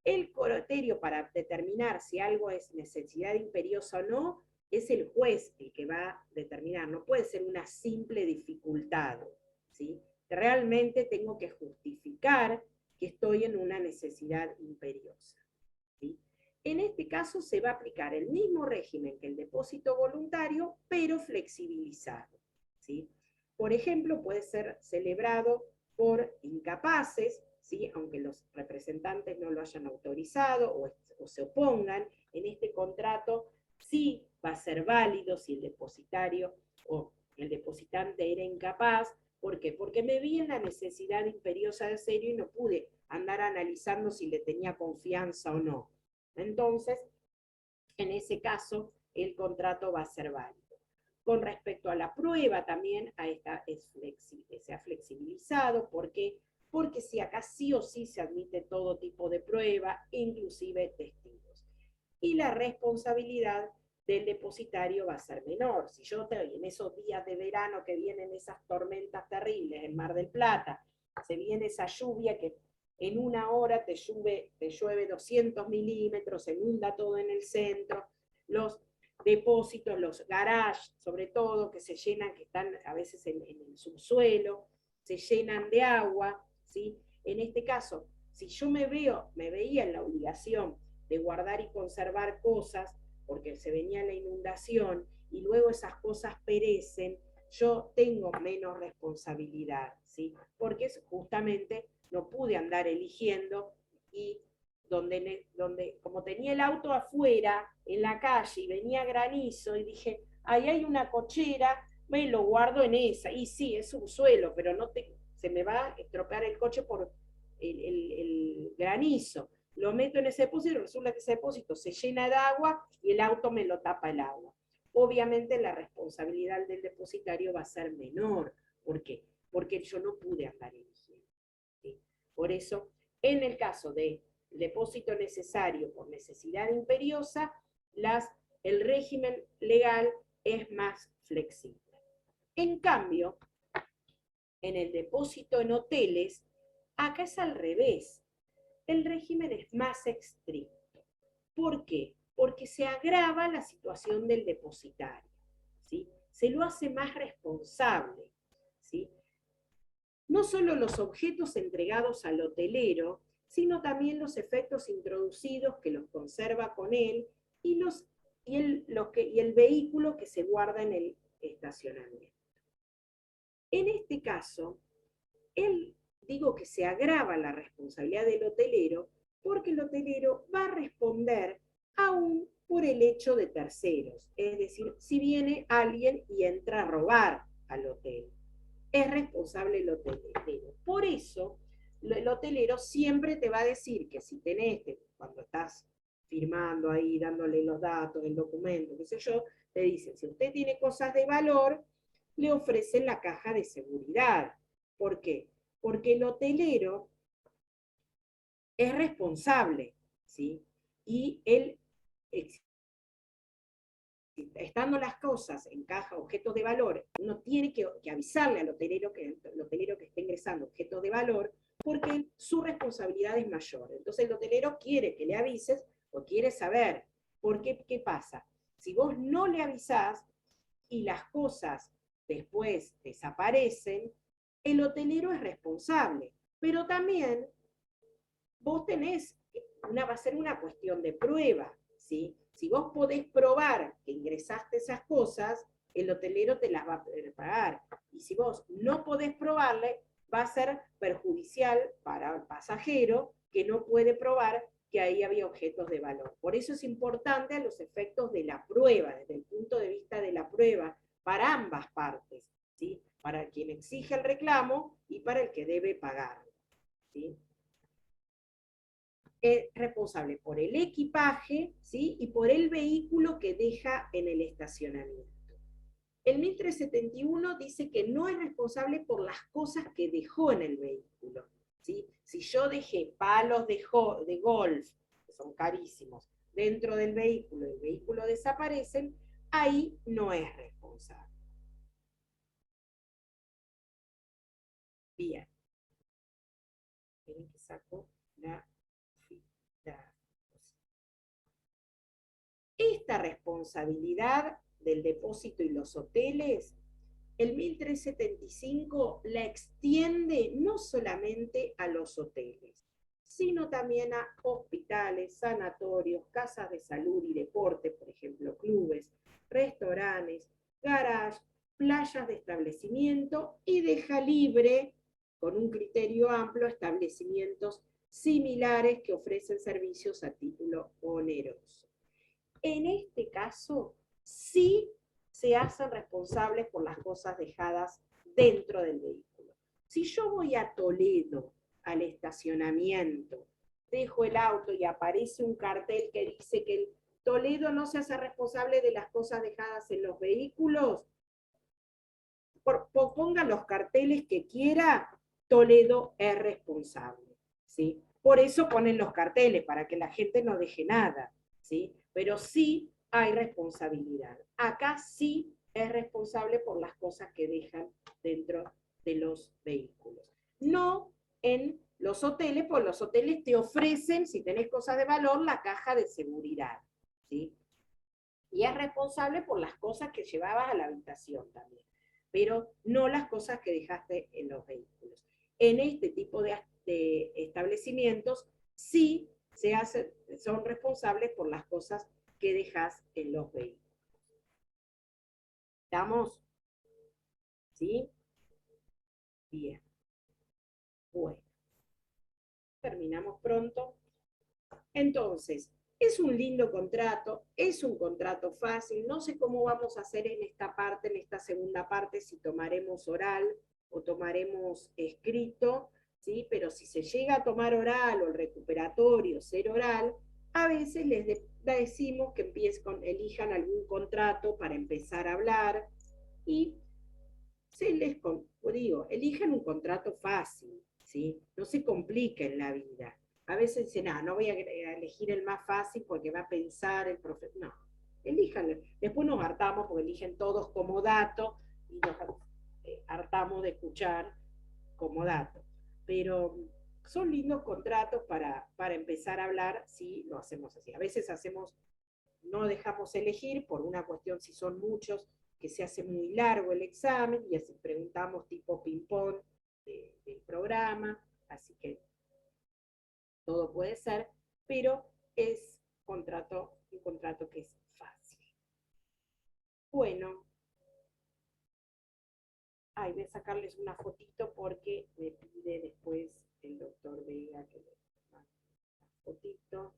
El criterio para determinar si algo es necesidad imperiosa o no, es el juez el que va a determinar, no puede ser una simple dificultad, ¿sí? Realmente tengo que justificar que estoy en una necesidad imperiosa, ¿sí? En este caso se va a aplicar el mismo régimen que el depósito voluntario, pero flexibilizado, ¿sí? Por ejemplo, puede ser celebrado por incapaces, ¿sí? Aunque los representantes no lo hayan autorizado o se opongan, en este contrato sí va a ser válido si el depositario o el depositante era incapaz. ¿Por qué? Porque me vi en la necesidad imperiosa de serio y no pude andar analizando si le tenía confianza o no. Entonces, en ese caso, el contrato va a ser válido. Con respecto a la prueba también, se ha flexibilizado. ¿Por qué? Porque si acá sí o sí se admite todo tipo de prueba, inclusive testigos. Y la responsabilidad del depositario va a ser menor. Si yo en esos días de verano que vienen esas tormentas terribles en Mar del Plata, se viene esa lluvia que en una hora te llueve 200 milímetros, se inunda todo en el centro, los depósitos, los garages, sobre todo, que se llenan, que están a veces en el subsuelo, se llenan de agua, ¿sí? En este caso, si yo me veía en la obligación de guardar y conservar cosas, porque se venía la inundación, y luego esas cosas perecen, yo tengo menos responsabilidad, ¿sí? Porque justamente no pude andar eligiendo, y donde como tenía el auto afuera, en la calle, y venía granizo, y dije, ahí hay una cochera, me lo guardo en esa, y sí, es un suelo, pero se me va a estropear el coche por el granizo. Lo meto en ese depósito y resulta que ese depósito se llena de agua y el auto me lo tapa el agua. Obviamente la responsabilidad del depositario va a ser menor. ¿Por qué? Porque yo no pude andar eligiendo, ¿sí? Por eso, en el caso del depósito necesario por necesidad imperiosa, el régimen legal es más flexible. En cambio, en el depósito en hoteles, acá es al revés. El régimen es más estricto. ¿Por qué? Porque se agrava la situación del depositario, ¿sí? Se lo hace más responsable, ¿sí? No solo los objetos entregados al hotelero, sino también los efectos introducidos que los conserva con él y el vehículo que se guarda en el estacionamiento. En este caso, digo que se agrava la responsabilidad del hotelero porque el hotelero va a responder aún por el hecho de terceros. Es decir, si viene alguien y entra a robar al hotel, es responsable el hotelero. Por eso, el hotelero siempre te va a decir que si tenés, cuando estás firmando ahí, dándole los datos, el documento, qué sé yo, te dicen, si usted tiene cosas de valor, le ofrecen la caja de seguridad. ¿Por qué? Porque el hotelero es responsable, ¿sí? Y él, estando las cosas en caja, objetos de valor, uno tiene que avisarle al hotelero que esté ingresando objetos de valor, porque su responsabilidad es mayor. Entonces el hotelero quiere que le avises o quiere saber. Porque, ¿qué pasa? Si vos no le avisás y las cosas después desaparecen, el hotelero es responsable. Pero también vos va a ser una cuestión de prueba, ¿sí? Si vos podés probar que ingresaste esas cosas, el hotelero te las va a pagar. Y si vos no podés probarle, va a ser perjudicial para el pasajero que no puede probar que ahí había objetos de valor. Por eso es importante a los efectos de la prueba, desde el punto de vista de la prueba, para ambas partes, ¿sí? Para quien exige el reclamo y para el que debe pagar, ¿sí? Es responsable por el equipaje, ¿sí? Y por el vehículo que deja en el estacionamiento. El 1371 dice que no es responsable por las cosas que dejó en el vehículo, ¿sí? Si yo dejé palos de golf, que son carísimos, dentro del vehículo, el vehículo desaparecen, ahí no es responsable. Bien. Miren que saco la fita. Esta responsabilidad del depósito y los hoteles, el 1375 la extiende no solamente a los hoteles, sino también a hospitales, sanatorios, casas de salud y deporte, por ejemplo, clubes, restaurantes, garages, playas de establecimiento, y deja libre, con un criterio amplio, establecimientos similares que ofrecen servicios a título oneroso. En este caso, sí se hacen responsables por las cosas dejadas dentro del vehículo. Si yo voy a Toledo, al estacionamiento, dejo el auto y aparece un cartel que dice que el Toledo no se hace responsable de las cosas dejadas en los vehículos, ponga los carteles que quiera, Toledo es responsable, ¿sí? Por eso ponen los carteles, para que la gente no deje nada, ¿sí? Pero sí hay responsabilidad. Acá sí es responsable por las cosas que dejan dentro de los vehículos. No en los hoteles, porque los hoteles te ofrecen, si tenés cosas de valor, la caja de seguridad, ¿sí? Y es responsable por las cosas que llevabas a la habitación también, pero no las cosas que dejaste en los vehículos. En este tipo de establecimientos sí son responsables por las cosas que dejas en los vehículos. ¿Estamos? ¿Sí? Bien. Bueno. Terminamos pronto. Entonces, es un lindo contrato, es un contrato fácil. No sé cómo vamos a hacer en esta parte, en esta segunda parte, si tomaremos oral o tomaremos escrito, ¿sí? Pero si se llega a tomar oral o el recuperatorio ser oral, a veces les decimos que elijan algún contrato para empezar a hablar y elijan un contrato fácil, ¿sí? No se compliquen la vida. A veces dicen, no voy a elegir el más fácil porque va a pensar el profesor. No, elíjanlo. Después nos hartamos porque eligen todos como dato y nos hartamos de escuchar como dato. Pero son lindos contratos para empezar a hablar si lo hacemos así. A veces no dejamos elegir por una cuestión si son muchos, que se hace muy largo el examen y así preguntamos tipo ping-pong del programa, así que todo puede ser, pero es un contrato que es fácil. Bueno, voy a sacarles una fotito porque me pide después el doctor Vega que le mande una fotito.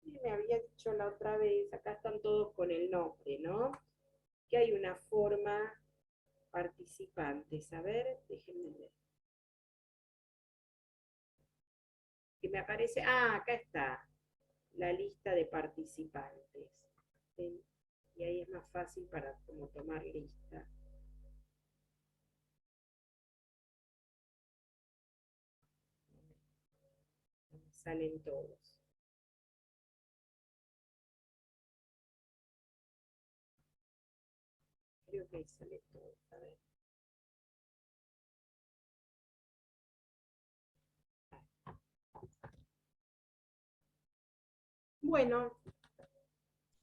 Y me había dicho la otra vez, acá están todos con el nombre, ¿no? Que hay una forma participantes. A ver, déjenme ver. Que me aparece, acá está la lista de participantes. ¿Sí? Y ahí es más fácil para como tomar lista. Salen todos. Creo que ahí sale todo. A ver.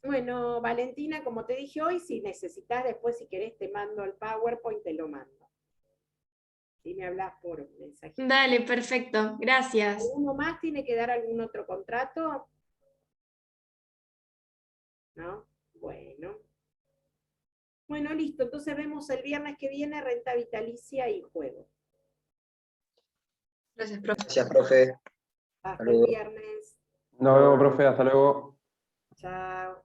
Bueno, Valentina, como te dije hoy, si necesitas después, si querés, te mando el PowerPoint, te lo mando. Si me hablas por mensaje. Dale, perfecto. Gracias. ¿Uno más tiene que dar algún otro contrato? ¿No? Bueno. Bueno, listo. Entonces vemos el viernes que viene renta vitalicia y juego. Gracias, profe. Gracias, profe. Hasta Saludos. el viernes. Nos vemos, profe. Hasta luego. Chao.